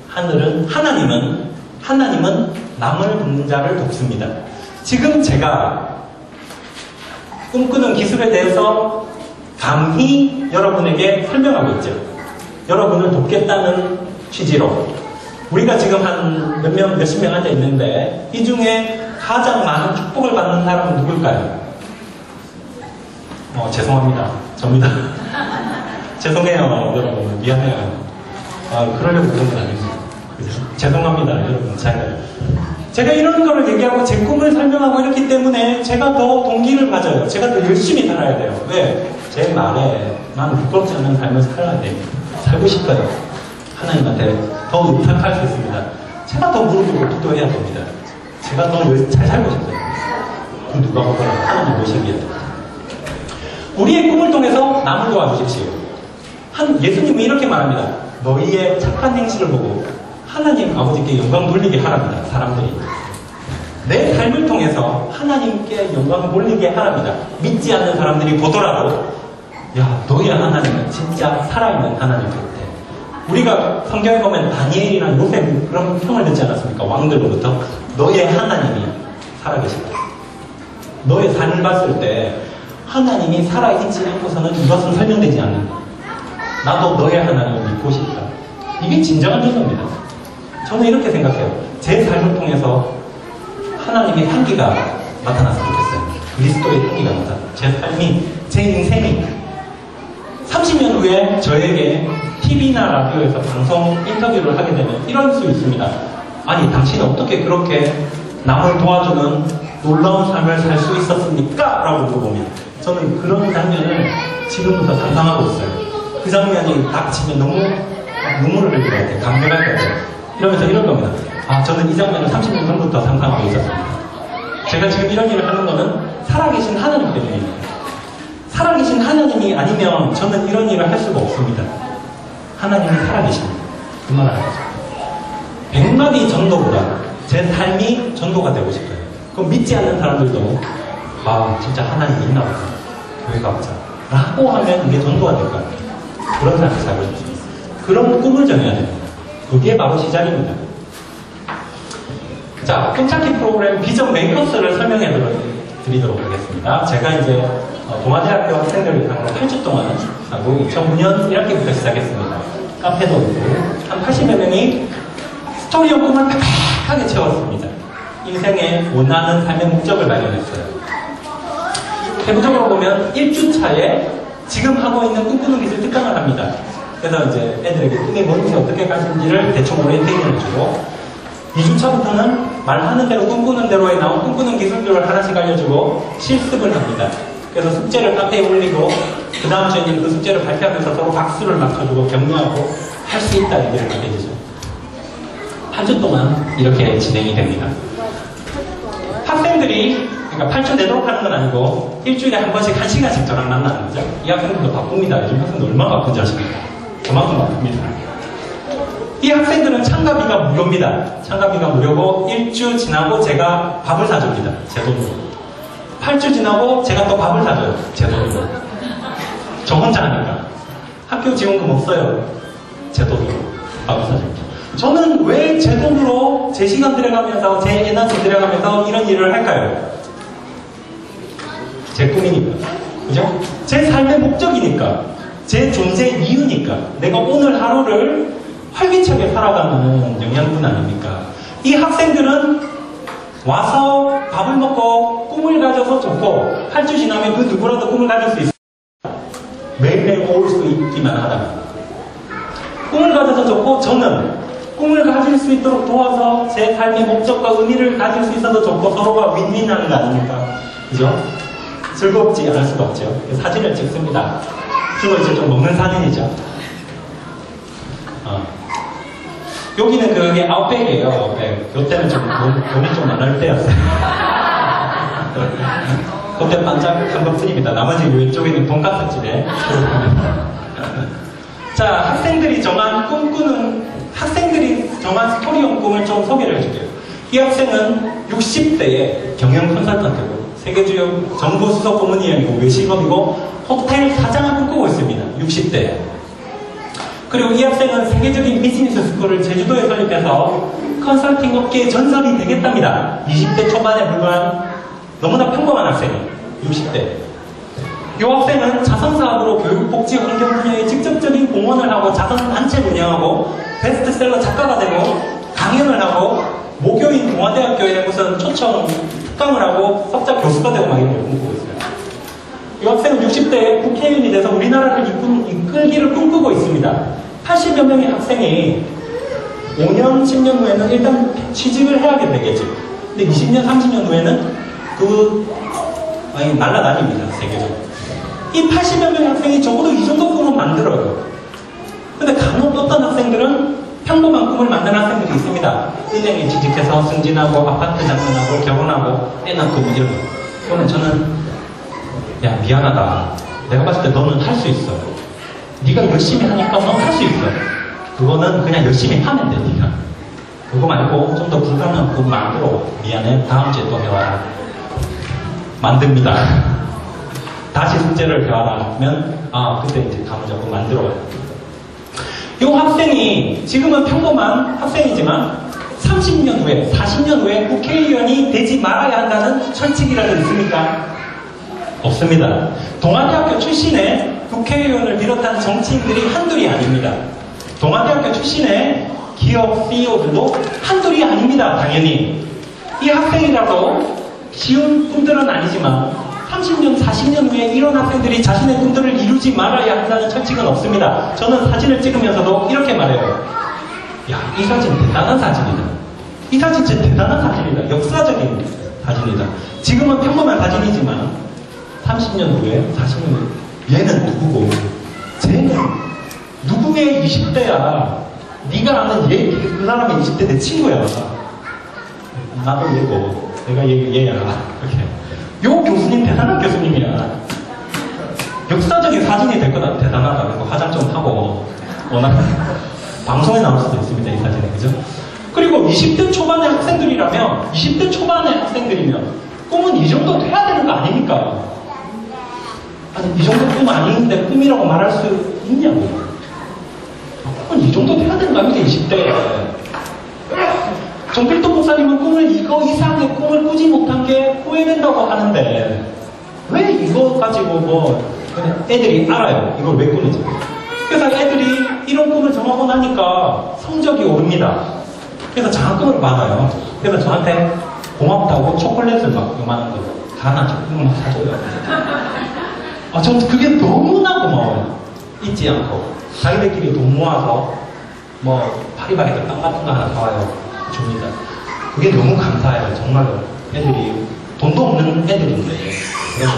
하나님은 남을 돕는 자를 돕습니다. 지금 제가 꿈꾸는 기술에 대해서 감히 여러분에게 설명하고 있죠. 여러분을 돕겠다는 취지로. 우리가 지금 한 몇십 명 앉아 있는데, 이 중에 가장 많은 축복을 받는 사람은 누굴까요? 죄송합니다. 접니다. 죄송해요, 여러분. 미안해요. 그러려고 그런 건 아닙니다. 죄송합니다, 여러분. 제가 이런 거를 얘기하고 제 꿈을 설명하고 이렇기 때문에 제가 더 동기를 가져요. 제가 더 열심히 살아야 돼요. 왜? 제 말에 나는 부끄럽지 않은 삶을 살아야 돼요. 살고 싶어요. 하나님한테 더 의탁할 수 있습니다. 제가 더 무릎을 기도해야 됩니다. 제가 더 잘 살고 싶어요. 그 누가 보거나 하나님 모시기에. 우리의 꿈을 통해서 남을 도와주십시오. 예수님은 이렇게 말합니다. 너희의 착한 행실을 보고 하나님 아버지께 영광 돌리게 하랍니다. 사람들이. 내 삶을 통해서 하나님께 영광 돌리게 하랍니다. 믿지 않는 사람들이 보더라도, 야, 너희 하나님은 진짜 살아있는 하나님 같아. 우리가 성경에 보면 다니엘이나 요셉 그런 평을 듣지 않았습니까? 왕들로부터. 너의 하나님이 살아계시다. 너의 삶을 봤을 때 하나님이 살아있지 않고서는 이것은 설명되지 않는다. 나도 너의 하나님을 믿고 싶다. 이게 진정한 믿음입니다. 저는 이렇게 생각해요. 제 삶을 통해서 하나님의 향기가 나타났으면 좋겠어요. 그리스도의 향기가 나타나. 제 삶이, 제 인생이 30년 후에 저에게 TV나 라디오에서 방송 인터뷰를 하게 되면 이럴 수 있습니다. 아니, 당신은 어떻게 그렇게 남을 도와주는 놀라운 삶을 살 수 있었습니까? 라고 물어보면 저는 그런 장면을 지금부터 상상하고 있어요. 그 장면이 닥치면 너무 눈물을 흘릴 것 같아요. 감격할 것 같아요. 이러면서 이럴 겁니다. 저는 이 장면을 30년 전부터 상상하고 있었습니다. 제가 지금 이런 일을 하는 거는 살아계신 하나님 때문입니다. 살아계신 하나님이 아니면 저는 이런 일을 할 수가 없습니다. 하나님이 살아계십니다. 그 말 알죠? 100마디 전도보다 제 삶이 전도가 되고 싶어요. 그럼 믿지 않는 사람들도 진짜 하나님이 있나 보다. 교회가 없자. 라고 하면 이게 전도가 될 것 같아요. 그런 삶을 살고 싶습니다. 그런 꿈을 정해야 됩니다. 그게 바로 시작입니다. 자, 꿈찾기 프로그램 비전 메이커스를 설명해 드리도록 하겠습니다. 제가 이제 동아대학교 학생들을 위한 8주 동안 하고 2009년 1학기부터 시작했습니다. 카페도 있고 한 80여 명이 스토리어 꿈을 팍팍하게 채웠습니다. 인생의 원하는 삶의 목적을 발견했어요. 세부적으로 보면 1주차에 지금 하고 있는 꿈꾸는 기술 특강을 합니다. 그래서 이제 애들에게 꿈이 뭔지 어떻게 가진지를 대충 오리엔테이션을 주고 2주차부터는 말하는 대로 꿈꾸는 대로에 나온 꿈꾸는 기술들을 하나씩 알려주고 실습을 합니다. 그래서 숙제를 카페에 올리고 그 다음 주에는 그 숙제를 발표하면서 서로 박수를 맞춰주고 격려하고 할 수 있다 얘기를 하게 되죠. 한 주 동안 이렇게 진행이 됩니다. 학생들이 그러니까 8주 내도록 하는 건 아니고 일주일에 한 번씩 1시간씩 저랑 만나는 거죠. 이 학생들도 바쁩니다. 요즘 학생들 얼마나 바쁜지 아십니까? 그만큼 바쁩니다. 이 학생들은 참가비가 무료입니다. 참가비가 무료고 1주 지나고 제가 밥을 사줍니다. 제 돈으로. 8주 지나고 제가 또 밥을 사줘요. 제 돈으로. 저 혼자 하니까. 학교 지원금 없어요. 제 돈으로 밥을 사줍니다. 저는 왜 제 돈으로 제 시간 들여가면서 제 에너지 들여가면서 이런 일을 할까요? 제 꿈이니까. 그죠? 제 삶의 목적이니까. 제 존재의 이유니까. 내가 오늘 하루를 활기차게 살아가는 영양분 아닙니까? 이 학생들은 와서 밥을 먹고 꿈을 가져서 좋고 8주 지나면 그 누구라도 꿈을 가질 수 있습니다. 매일매일 올 수 있기만 하다면. 꿈을 가져서 좋고 저는 꿈을 가질 수 있도록 도와서 제 삶의 목적과 의미를 가질 수 있어서 좋고 서로가 윈윈하는 거 아닙니까? 그죠? 즐겁지 않을 수가 없죠. 사진을 찍습니다. 주로 이제 좀 먹는 사진이죠. 여기는 그게 아웃백이에요, 아웃백. 그때는 좀 돈이 좀 많을 때였어요. 그때 반짝 한 것뿐입니다. 나머지 왼쪽에는 돈가스 집에. 자, 학생들이 정한 스토리형 꿈을 좀 소개를 해줄게요. 이 학생은 60대에 경영 컨설턴트고, 세계 주요 정부 수석 고문위원이고, 외식업이고, 호텔 사장을 꿈꾸고 있습니다. 60대에. 그리고 이 학생은 세계적인 비즈니스 스쿨을 제주도에 설립해서 컨설팅 업계의 전설이 되겠답니다. 20대 초반에 불과한 너무나 평범한 학생이에요. 60대. 이 학생은 자선사업으로 교육복지 환경 분야에 직접적인 공헌을 하고 자선단체 운영하고 베스트셀러 작가가 되고 강연을 하고 모교인 동아대학교에 무슨 초청 특강을 하고 석자 교수가 되고 막 이런 걸 꿈꾸고 있어요. 이 학생은 60대에 국회의원이 돼서 우리나라를 이끌기를 꿈꾸고 있습니다. 80여 명의 학생이 5년, 10년 후에는 일단 취직을 해야게 되겠죠. 근데 20년, 30년 후에는 날아다닙니다, 세계적으로. 이 80여 명의 학생이 적어도 이 정도 꿈을 만들어요. 근데 간혹 어떤 학생들은 평범한 꿈을 만드는 학생들이 있습니다. 은행에 취직해서 승진하고 아파트 장만하고 결혼하고 애 낳고 뭐 이런 거. 그러면 저는 야 미안하다. 내가 봤을 때 너는 할 수 있어. 네가 열심히 하니까 넌 할 수 있어. 그거는 그냥 열심히 하면 돼 네가. 그거 말고 좀 더 불가능한 꿈 만들어. 미안해. 다음 주에 또 해와라. 만듭니다. 다시 숙제를 배워라 하면 그때 이제 다음 작품 만들어요. 이 학생이 지금은 평범한 학생이지만 30년 후에 40년 후에 국회의원이 되지 말아야 한다는 철칙이라도 있습니까? 없습니다. 동아대학교 출신의 국회의원을 비롯한 정치인들이 한둘이 아닙니다. 동아대학교 출신의 기업 CEO들도 한둘이 아닙니다. 당연히 이 학생이라도 쉬운 꿈들은 아니지만 30년, 40년 후에 이런 학생들이 자신의 꿈들을 이루지 말아야 한다는 철칙은 없습니다. 저는 사진을 찍으면서도 이렇게 말해요. 야, 이 사진 대단한 사진이다. 이 사진 진짜 대단한 사진이다. 역사적인 사진이다. 지금은 평범한 사진이지만 30년 후에, 40년 후에 얘는 누구고 쟤는 누구의 20대야. 네가 아는 그 사람의 20대 내 친구야. 나도 얘고 내가 얘야. 이렇게. 요 교수님 대단한 교수님이야. 역사적인 사진이 될 거다. 대단하다. 그리고 화장 좀 하고 워낙 방송에 나올 수도 있습니다. 이 사진이. 그죠? 그리고 20대 초반의 학생들이라면 20대 초반의 학생들이면 꿈은 이 정도 돼야 되는 거 아닙니까? 아니 이 정도 꿈 아닌데 꿈이라고 말할 수 있냐고. 꿈은 이 정도 돼야 되는 거 아닙니까? 20대에. 정필도 목사님은 꿈을 이거 이상의 꿈을 꾸지 못한 게 후회된다고 하는데 왜 이거 가지고 뭐 애들이 알아요. 이걸 왜 꾸는지. 그래서 애들이 이런 꿈을 정하고 나니까 성적이 오릅니다. 그래서 장학금을 받아요. 그래서 저한테 고맙다고 초콜릿을 막 요만한 거 하나 조금 막 사줘요. 전 그게 너무나 고마워요. 잊지 않고 자기들끼리 돈 모아서 뭐 파리바게뜨 빵 같은 거 하나 사와요. 줍니다. 그게 너무 감사해요. 정말로. 애들이 돈도 없는 애들인데 그래서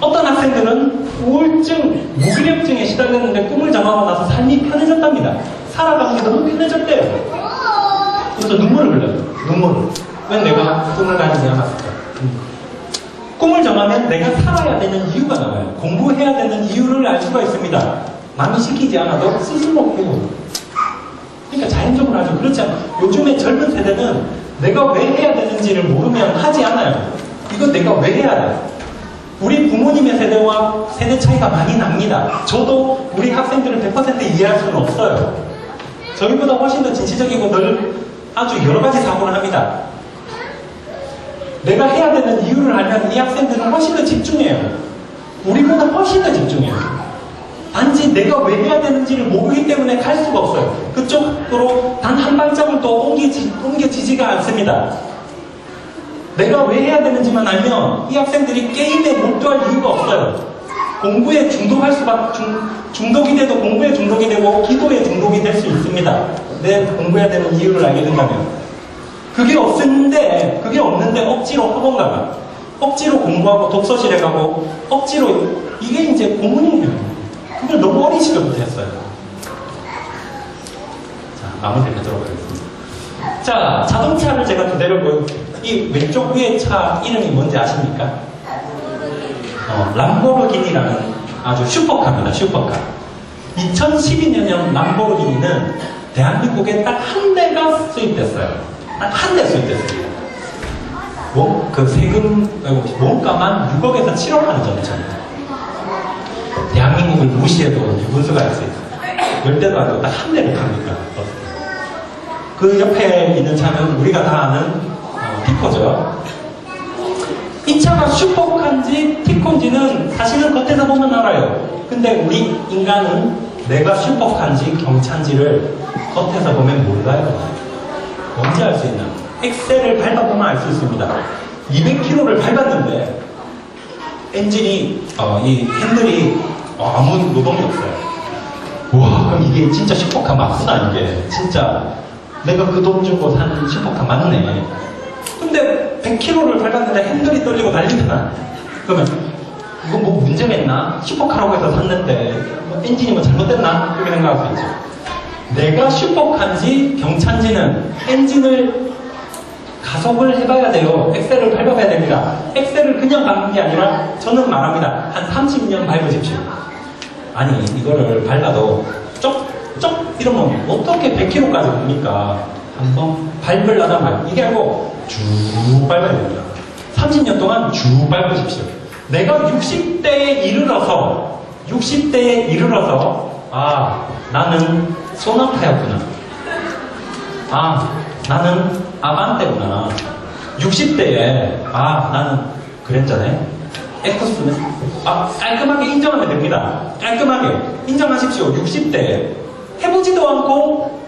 어떤 학생들은 우울증, 무기력증에 시달렸는데 꿈을 정하고 나서 삶이 편해졌답니다. 살아가는 게 너무 편해졌대요. 그래서 눈물을 흘려요. 눈물을. 왜 내가 꿈을 가지지 않았을까? 꿈을 정하면 내가 살아야 되는 이유가 나와요. 공부해야 되는 이유를 알 수가 있습니다. 남이 시키지 않아도 스스로 해요. 그러니까 자연적으로 하죠. 그렇지 않아요. 요즘의 젊은 세대는 내가 왜 해야 되는지를 모르면 하지 않아요. 이거 내가 왜 해야 돼? 우리 부모님의 세대와 세대 차이가 많이 납니다. 저도 우리 학생들을 100% 이해할 수는 없어요. 저희보다 훨씬 더 진취적이고 아주 여러 가지 사고를 합니다. 내가 해야 되는 이유를 알면 이 학생들은 훨씬 더 집중해요. 우리보다 훨씬 더 집중해요. 단지 내가 왜 해야 되는지를 모르기 때문에 갈 수가 없어요. 그쪽으로 단 한 발짝을 더 옮겨지지가 않습니다. 내가 왜 해야 되는지만 알면 이 학생들이 게임에 몰두할 이유가 없어요. 공부에 중독이 돼도 공부에 중독이 되고 기도에 중독이 될 수 있습니다. 내 공부해야 되는 이유를 알게 된다면. 그게 없는데 억지로 학원 가가, 억지로 공부하고 독서실에 가고, 억지로, 이게 이제 고문이에요. 그걸 너무 어린 시절부터 했어요. 자, 마무리 뵙도록 하겠습니다. 자, 자동차를 제가 그대로 보여드릴게요. 이 왼쪽 위에 차 이름이 뭔지 아십니까? 람보르기니라는 아주 슈퍼카입니다. 슈퍼카. 2012년형 람보르기니는 대한민국에 딱 한 대가 수입됐어요. 딱 한 대 수입됐습니다. 그 세금, 원가만 6억에서 7억 하는 정도입니다. 대한민국을 무시해도 유분수가 할 수 있어요. 10대도 아니고 딱 한 대를 팝니까? 그 옆에 있는 차는 우리가 다 아는 티코죠. 이 차가 슈퍼카인지 티코인지는 사실은 겉에서 보면 알아요. 근데 우리 인간은 내가 슈퍼카인지 경차인지를 겉에서 보면 몰라요. 언제 알 수 있나? 엑셀을 밟아보면 알 수 있습니다. 200km를 밟았는데 엔진이 이 핸들이 아무 노동이 없어요. 와, 그럼 이게 진짜 슈퍼카 맞구나. 이게 진짜 내가 그 돈 주고 산 슈퍼카 맞네. 근데 100km를 밟았는데 핸들이 떨리고 난리가. 그러면 이거 뭐 문제가 있나? 슈퍼카라고 해서 샀는데 뭐 엔진이 뭐 잘못됐나? 그렇게 생각할 수 있죠. 내가 슈퍼카인지 경차인지는 엔진을 가속을 해봐야 돼요. 엑셀을 밟아봐야 됩니다. 엑셀을 그냥 밟는 게 아니라 저는 말합니다. 한 30년 밟으십시오. 아니 이거를 밟아도 쩍쩍 이러면 어떻게 100km까지 갑니까? 한번 밟으려다 말 이게 아니고 쭉 밟아야 됩니다. 30년 동안 쭉 밟으십시오. 내가 60대에 이르러서 나는 소나타였구나. 나는 아반떼구나. 60대에 나는 그랬잖아요. 에쿠스는 깔끔하게 인정하면 됩니다. 깔끔하게 인정하십시오. 60대에 해보지도 않고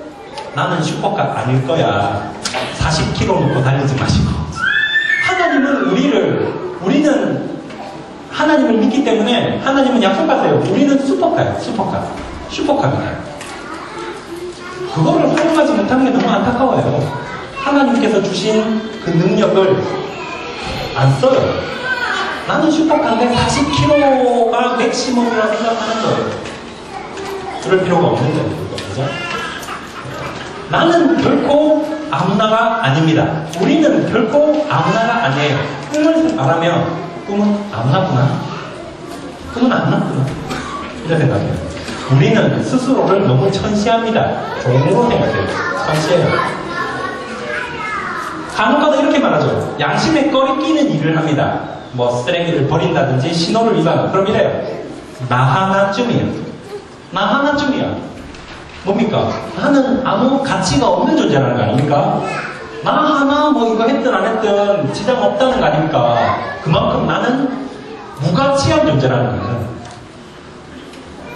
나는 슈퍼카 아닐 거야. 40km 놓고 달리지 마시고. 우리는 하나님을 믿기 때문에 하나님은 약속하세요. 우리는 슈퍼카예요. 슈퍼카입니다. 그거를 활용하지 못하는 게 너무 안타까워요. 하나님께서 주신 그 능력을 안 써요. 나는 슈퍼카인데 40km가 맥시멈이라고 생각하는 거예요. 그럴 필요가 없는 거예요. 그죠? 나는 결코 아무나가 아닙니다. 우리는 결코 아무나가 아니에요. 꿈을 말하면 꿈은 아무나구나. 이런 생각해요. 우리는 스스로를 너무 천시합니다. 종으로 생각해요. 천시해요. 간혹가다 이렇게 말하죠. 양심에 꺼리 끼는 일을 합니다. 뭐 쓰레기를 버린다든지 신호를 위반하고. 그럼 이래요. 나 하나쯤이야. 뭡니까? 나는 아무 가치가 없는 존재라는 거 아닙니까? 나 하나 뭐 이거 했든 안 했든 지장 없다는 거 아닙니까? 그만큼 나는 무가치한 존재라는 거예요.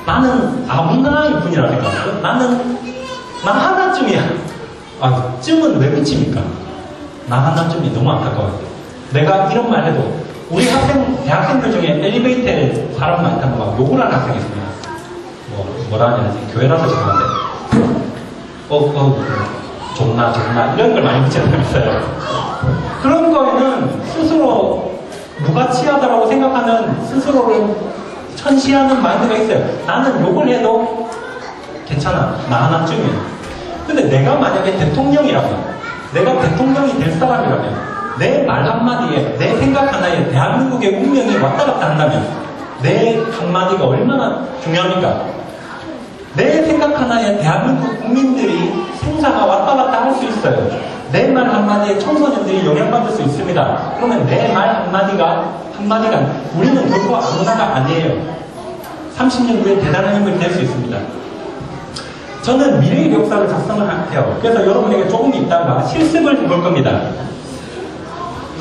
나는 아무나일 뿐이라는 생각이에요. 나 하나쯤이야. 쯤은 왜 붙입니까? 나 하나쯤이 너무 안타까워요. 내가 이런 말 해도 우리 대학생들 중에 엘리베이터에 사람 많이 타고 막 욕을 하는 학생이 있습니다. 뭐라 하냐, 교회라서 죄송한데 존나 이런 걸 많이 붙이는 사람이 있어요. 그런 거에는 스스로 무가치하다라고 생각하는 스스로를 천시하는 마인드가 있어요. 나는 욕을 해도 괜찮아. 나 하나쯤이야. 근데 내가 만약에 대통령이라면, 내가 대통령이 될 사람이라면, 내 말 한마디에, 내 생각 하나에 대한민국의 운명이 왔다 갔다 한다면, 내 한마디가 얼마나 중요합니까? 내 생각 하나에 대한민국 국민들이 생사가 왔다 갔다 할 수 있어요. 내 말 한마디에 청소년들이 영향받을 수 있습니다. 그러면 내 말 한마디가 우리는 결코 아무나가 아니에요. 30년 후에 대단한 힘을 낼 수 있습니다. 저는 미래 이력서를 작성을 해요. 그래서 여러분에게 조금 있다가 실습을 해볼 겁니다.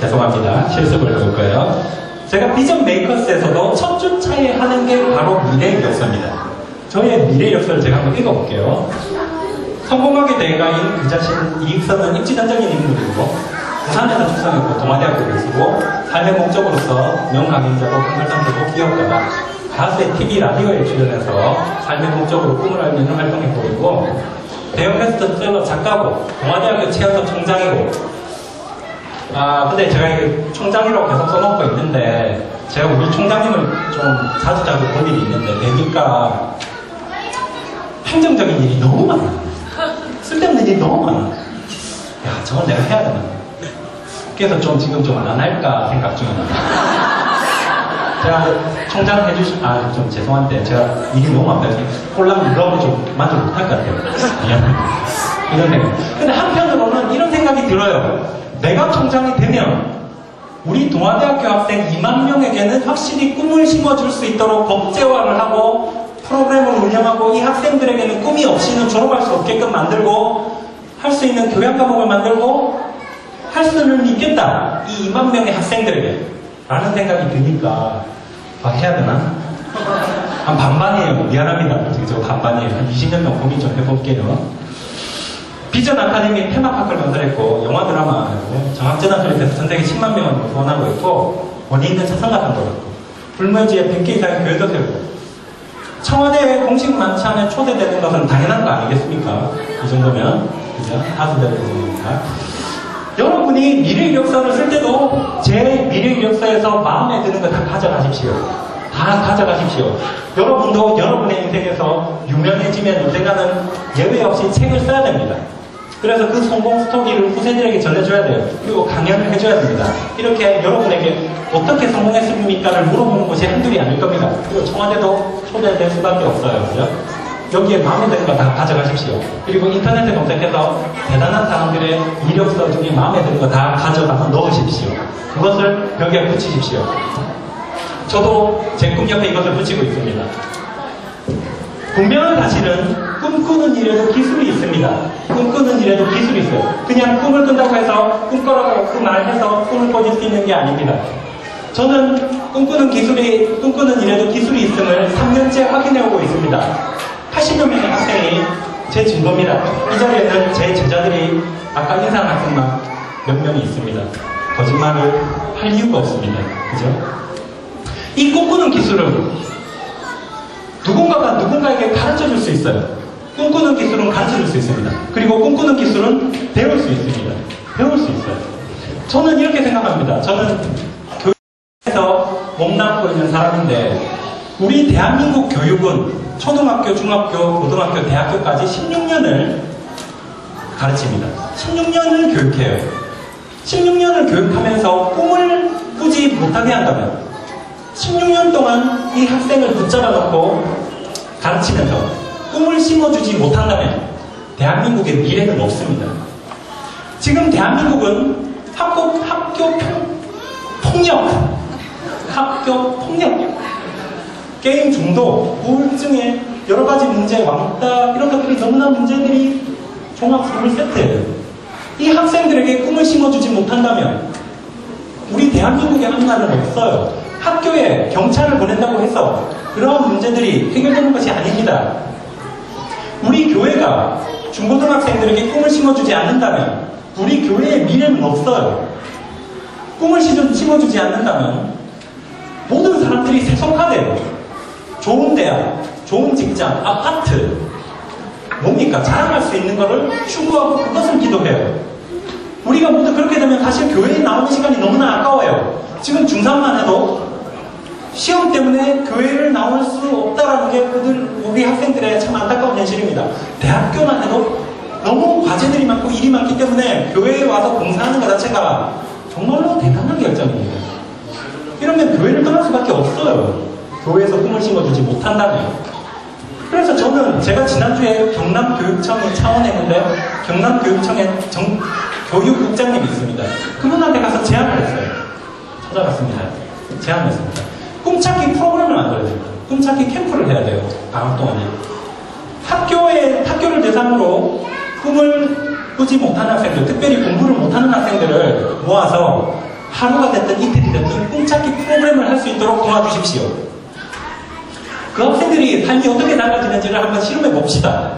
죄송합니다. 실습을 해볼 거예요. 제가 비전 메이커스에서도 첫 주차에 하는 게 바로 미래 이력서입니다. 저의 미래 이력서를 제가 한번 읽어볼게요. 성공하게 대가인 그 자신 이익서는 입지단적인 인물이고 부산에서 출생했고 동아대학교를 쓰고 삶의 목적으로서 명강의자고 컨설턴트고 기업가다. 가수의 TV 라디오에 출연해서 삶의 목적으로 꿈을 알리는 활동해보이고 대형 베스트셀러 작가고 동아대학교 최연소 총장이고 근데 제가 이게 총장이라고 계속 써놓고 있는데 제가 우리 총장님을 좀 자주 볼 일이 있는데 뵈니까 행정적인 일이 너무 많아. 쓸데없는 일이 너무 많아. 야, 저건 내가 해야 되나? 그래서 지금 좀 안 할까 생각 중입니다. 제가 총장 좀 죄송한데 제가 일이 너무 많아요. 홀랑 이거 좀 만족 못할 것 같아요. 미안합니다. 이런 생각. 근데 한편으로는 이런 생각이 들어요. 내가 총장이 되면 우리 동아대학교 학생 2만 명에게는 확실히 꿈을 심어줄 수 있도록 법제화를 하고 프로그램을 운영하고 이 학생들에게는 꿈이 없이는 졸업할 수 없게끔 만들고 할 수 있는 교양 과목을 만들고 할 수는 있겠다. 이 2만 명의 학생들에게 라는 생각이 드니까 해야 되나? 한 반반이에요. 미안합니다. 저 반반이에요. 한 20년 고민 좀 해볼게요. 비전 아카데미 테마파크를 건설했고 영화 드라마하고 정학전화 설립해서 전 세계 10만 명을 후원하고 있고 원이 있는 차상가상도 있고 불문지에 100개 이상의 교회도 세우고 청와대에 공식 만찬에 초대되는 것은 당연한 거 아니겠습니까? 이 정도면 그죠? 하수되는 정도니까 여러분이 미래 이력서를 쓸 때도 제 미래 이력서에서 마음에 드는 거 다 가져가십시오. 다 가져가십시오. 여러분도 여러분의 인생에서 유명해지면 인생하는 예외 없이 책을 써야 됩니다. 그래서 그 성공 스토리를 후세들에게 전해줘야 돼요. 그리고 강연을 해줘야 됩니다. 이렇게 여러분에게 어떻게 성공했습니까를 물어보는 곳이 한둘이 아닐 겁니다. 그리고 청와대도 초대될 수밖에 없어요. 그죠? 여기에 마음에 드는 거 다 가져가십시오. 그리고 인터넷에 검색해서 대단한 사람들의 이력서 중에 마음에 드는 거 다 가져가서 넣으십시오. 그것을 벽에 붙이십시오. 저도 제 꿈 옆에 이것을 붙이고 있습니다. 분명한 사실은 꿈꾸는 일에도 기술이 있습니다. 꿈꾸는 일에도 기술이 있어요. 그냥 꿈을 꾼다고 해서 꿈꿔라고 그 말해서 꿈을 꿔질 수 있는 게 아닙니다. 저는 꿈꾸는 일에도 기술이 있음을 3년째 확인해오고 있습니다. 80여 명의 학생이 제 증거입니다. 이 자리에는 제 제자들이 아까 인사한 학생만 몇 명이 있습니다. 거짓말을 할 이유가 없습니다. 그죠? 이 꿈꾸는 기술은 누군가가 누군가에게 가르쳐 줄 수 있어요. 꿈꾸는 기술은 가르쳐 줄 수 있습니다. 그리고 꿈꾸는 기술은 배울 수 있습니다. 배울 수 있어요. 저는 이렇게 생각합니다. 저는 교육에서 몸담고 있는 사람인데 우리 대한민국 교육은 초등학교, 중학교, 고등학교, 대학교까지 16년을 가르칩니다. 16년을 교육해요. 16년을 교육하면서 꿈을 꾸지 못하게 한다면 16년 동안 이 학생을 붙잡아 놓고 가르치면서 꿈을 심어주지 못한다면 대한민국의 미래는 없습니다. 지금 대한민국은 학교 폭력, 게임 중독, 우울증에 여러 가지 문제, 왕따 이런 것들이 너무나 문제들이 종합 선물 세트예요. 이 학생들에게 꿈을 심어주지 못한다면 우리 대한민국의 앞날은 없어요. 학교에 경찰을 보낸다고 해서 그런 문제들이 해결되는 것이 아닙니다. 우리 교회가 중고등학생들에게 꿈을 심어주지 않는다면 우리 교회의 미래는 없어요. 꿈을 심어주지 않는다면 모든 사람들이 세속화돼요. 좋은 대학, 좋은 직장, 아파트 뭡니까? 자랑할 수 있는 것을 추구하고 그것을 기도해요. 우리가 모두 그렇게 되면 사실 교회에 나오는 시간이 너무나 아까워요. 지금 중3만 해도 시험 때문에 교회를 나올 수 없다라는 게 우리 학생들의 참 안타까운 현실입니다. 대학교만 해도 너무 과제들이 많고 일이 많기 때문에 교회에 와서 봉사하는 것 자체가 정말로 대단한 결정입니다. 이러면 교회를 떠날 수밖에 없어요. 교회에서 꿈을 심어주지 못한다면. 그래서 저는 제가 지난주에 경남교육청에 차원했는데 경남교육청에 교육국장님이 있습니다. 그분한테 가서 제안을 했어요. 찾아갔습니다. 제안을 했습니다. 꿈찾기 프로그램을 만들어야 됩니다. 꿈찾기 캠프를 해야 돼요. 방학 동안에. 학교를 대상으로 꿈을 꾸지 못하는 학생들, 특별히 공부를 못하는 학생들을 모아서 하루가 됐든 이틀이 됐든 꿈찾기 프로그램을 할 수 있도록 도와주십시오. 그 학생들이 삶이 어떻게 달라지는지를 한번 실험해 봅시다.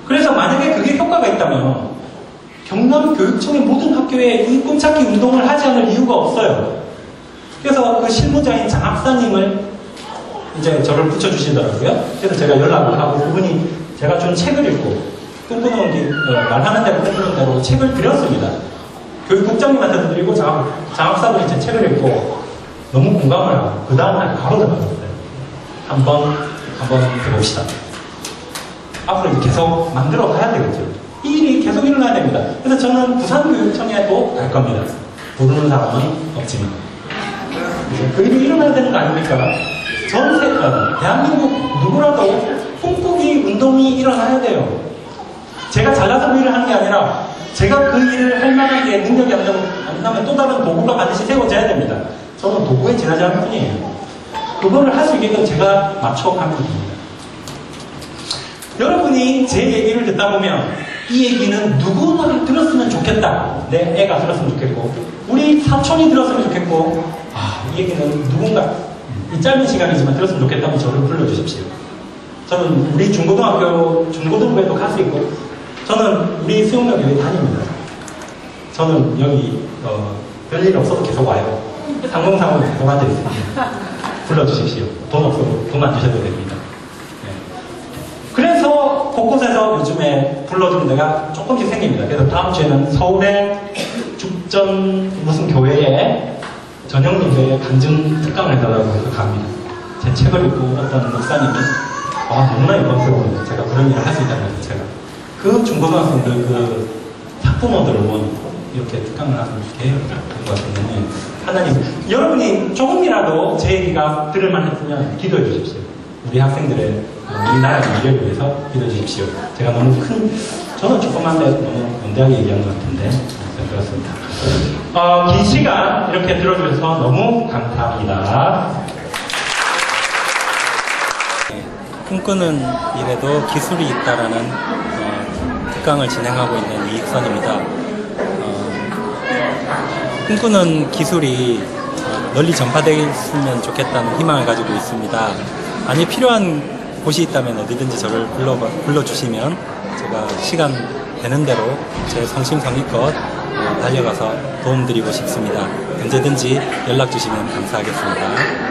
그래서 만약에 그게 효과가 있다면 경남교육청의 모든 학교에 이 꿈찾기 운동을 하지 않을 이유가 없어요. 그래서 그 실무자인 장학사님을 이제 저를 붙여주시더라고요. 그래서 제가 연락을 하고 그분이 제가 준 책을 읽고 꿈꾸는 말하는 대로 꿈꾸는 대로 책을 드렸습니다. 교육국장님한테도 드리고 장학사분이 제 책을 읽고 너무 공감을 하고 그 다음날 바로 들어갔어요. 한번 해봅시다. 앞으로 이제 계속 만들어 가야 되겠죠. 이 일이 계속 일어나야 됩니다. 그래서 저는 부산교육청에도 갈 겁니다. 모르는 사람은 없지만. 그 일이 일어나야 되는 거 아닙니까? 전 세계, 대한민국 누구라도 꿈꾸기 운동이 일어나야 돼요. 제가 잘나서 그 일을 하는 게 아니라 제가 그 일을 할 만한 게 능력이 안 나면 또 다른 도구가 반드시 세워져야 됩니다. 저는 도구에 지나지 않을 뿐이에요. 그거를 할 수 있게끔 제가 맞춰가면 됩니다. 여러분이 제 얘기를 듣다 보면 이 얘기는 누구나 들었으면 좋겠다. 내 애가 들었으면 좋겠고 우리 사촌이 들었으면 좋겠고 이 얘기는 누군가 이 짧은 시간이지만 들었으면 좋겠다면 저를 불러주십시오. 저는 우리 중고등부에도 갈 수 있고 저는 우리 수영여교회 다닙니다. 저는 여기 별일 없어도 계속 와요. 상봉상으로 계속 앉아있습니다. 불러주십시오. 돈 없어도 돈 안 주셔도 됩니다. 네. 그래서 곳곳에서 요즘에 불러주는 데가 조금씩 생깁니다. 그래서 다음 주에는 서울의 죽전 무슨 교회에 전형 예배에 간증 특강을 해달라고 해서 갑니다. 제 책을 읽고 어떤 목사님이 너무나 영광스러운데 제가 그런 일을 할 수 있다는 것 자체가 그 중고등학생들 그 학부모들을 모으고 이렇게 특강을 하면 좋겠는 것 같은데 하나님 여러분이 조금이라도 제 얘기가 들을만 했으면 기도해 주십시오. 우리 학생들의 우리나라의 미래를 위해서 기도해 주십시오. 제가 너무 저는 조그만데 너무 연대하게 얘기한 것 같은데 그렇습니다. 긴 시간 이렇게 들어주셔서 너무 감사합니다. 꿈꾸는 일에도 기술이 있다라는 특강을 진행하고 있는 이익선입니다. 꿈꾸는 기술이 널리 전파되었으면 좋겠다는 희망을 가지고 있습니다. 만약 필요한 곳이 있다면 어디든지 저를 불러주시면 제가 시간 되는 대로 제 성심성의껏 달려가서 도움드리고 싶습니다. 언제든지 연락 주시면 감사하겠습니다.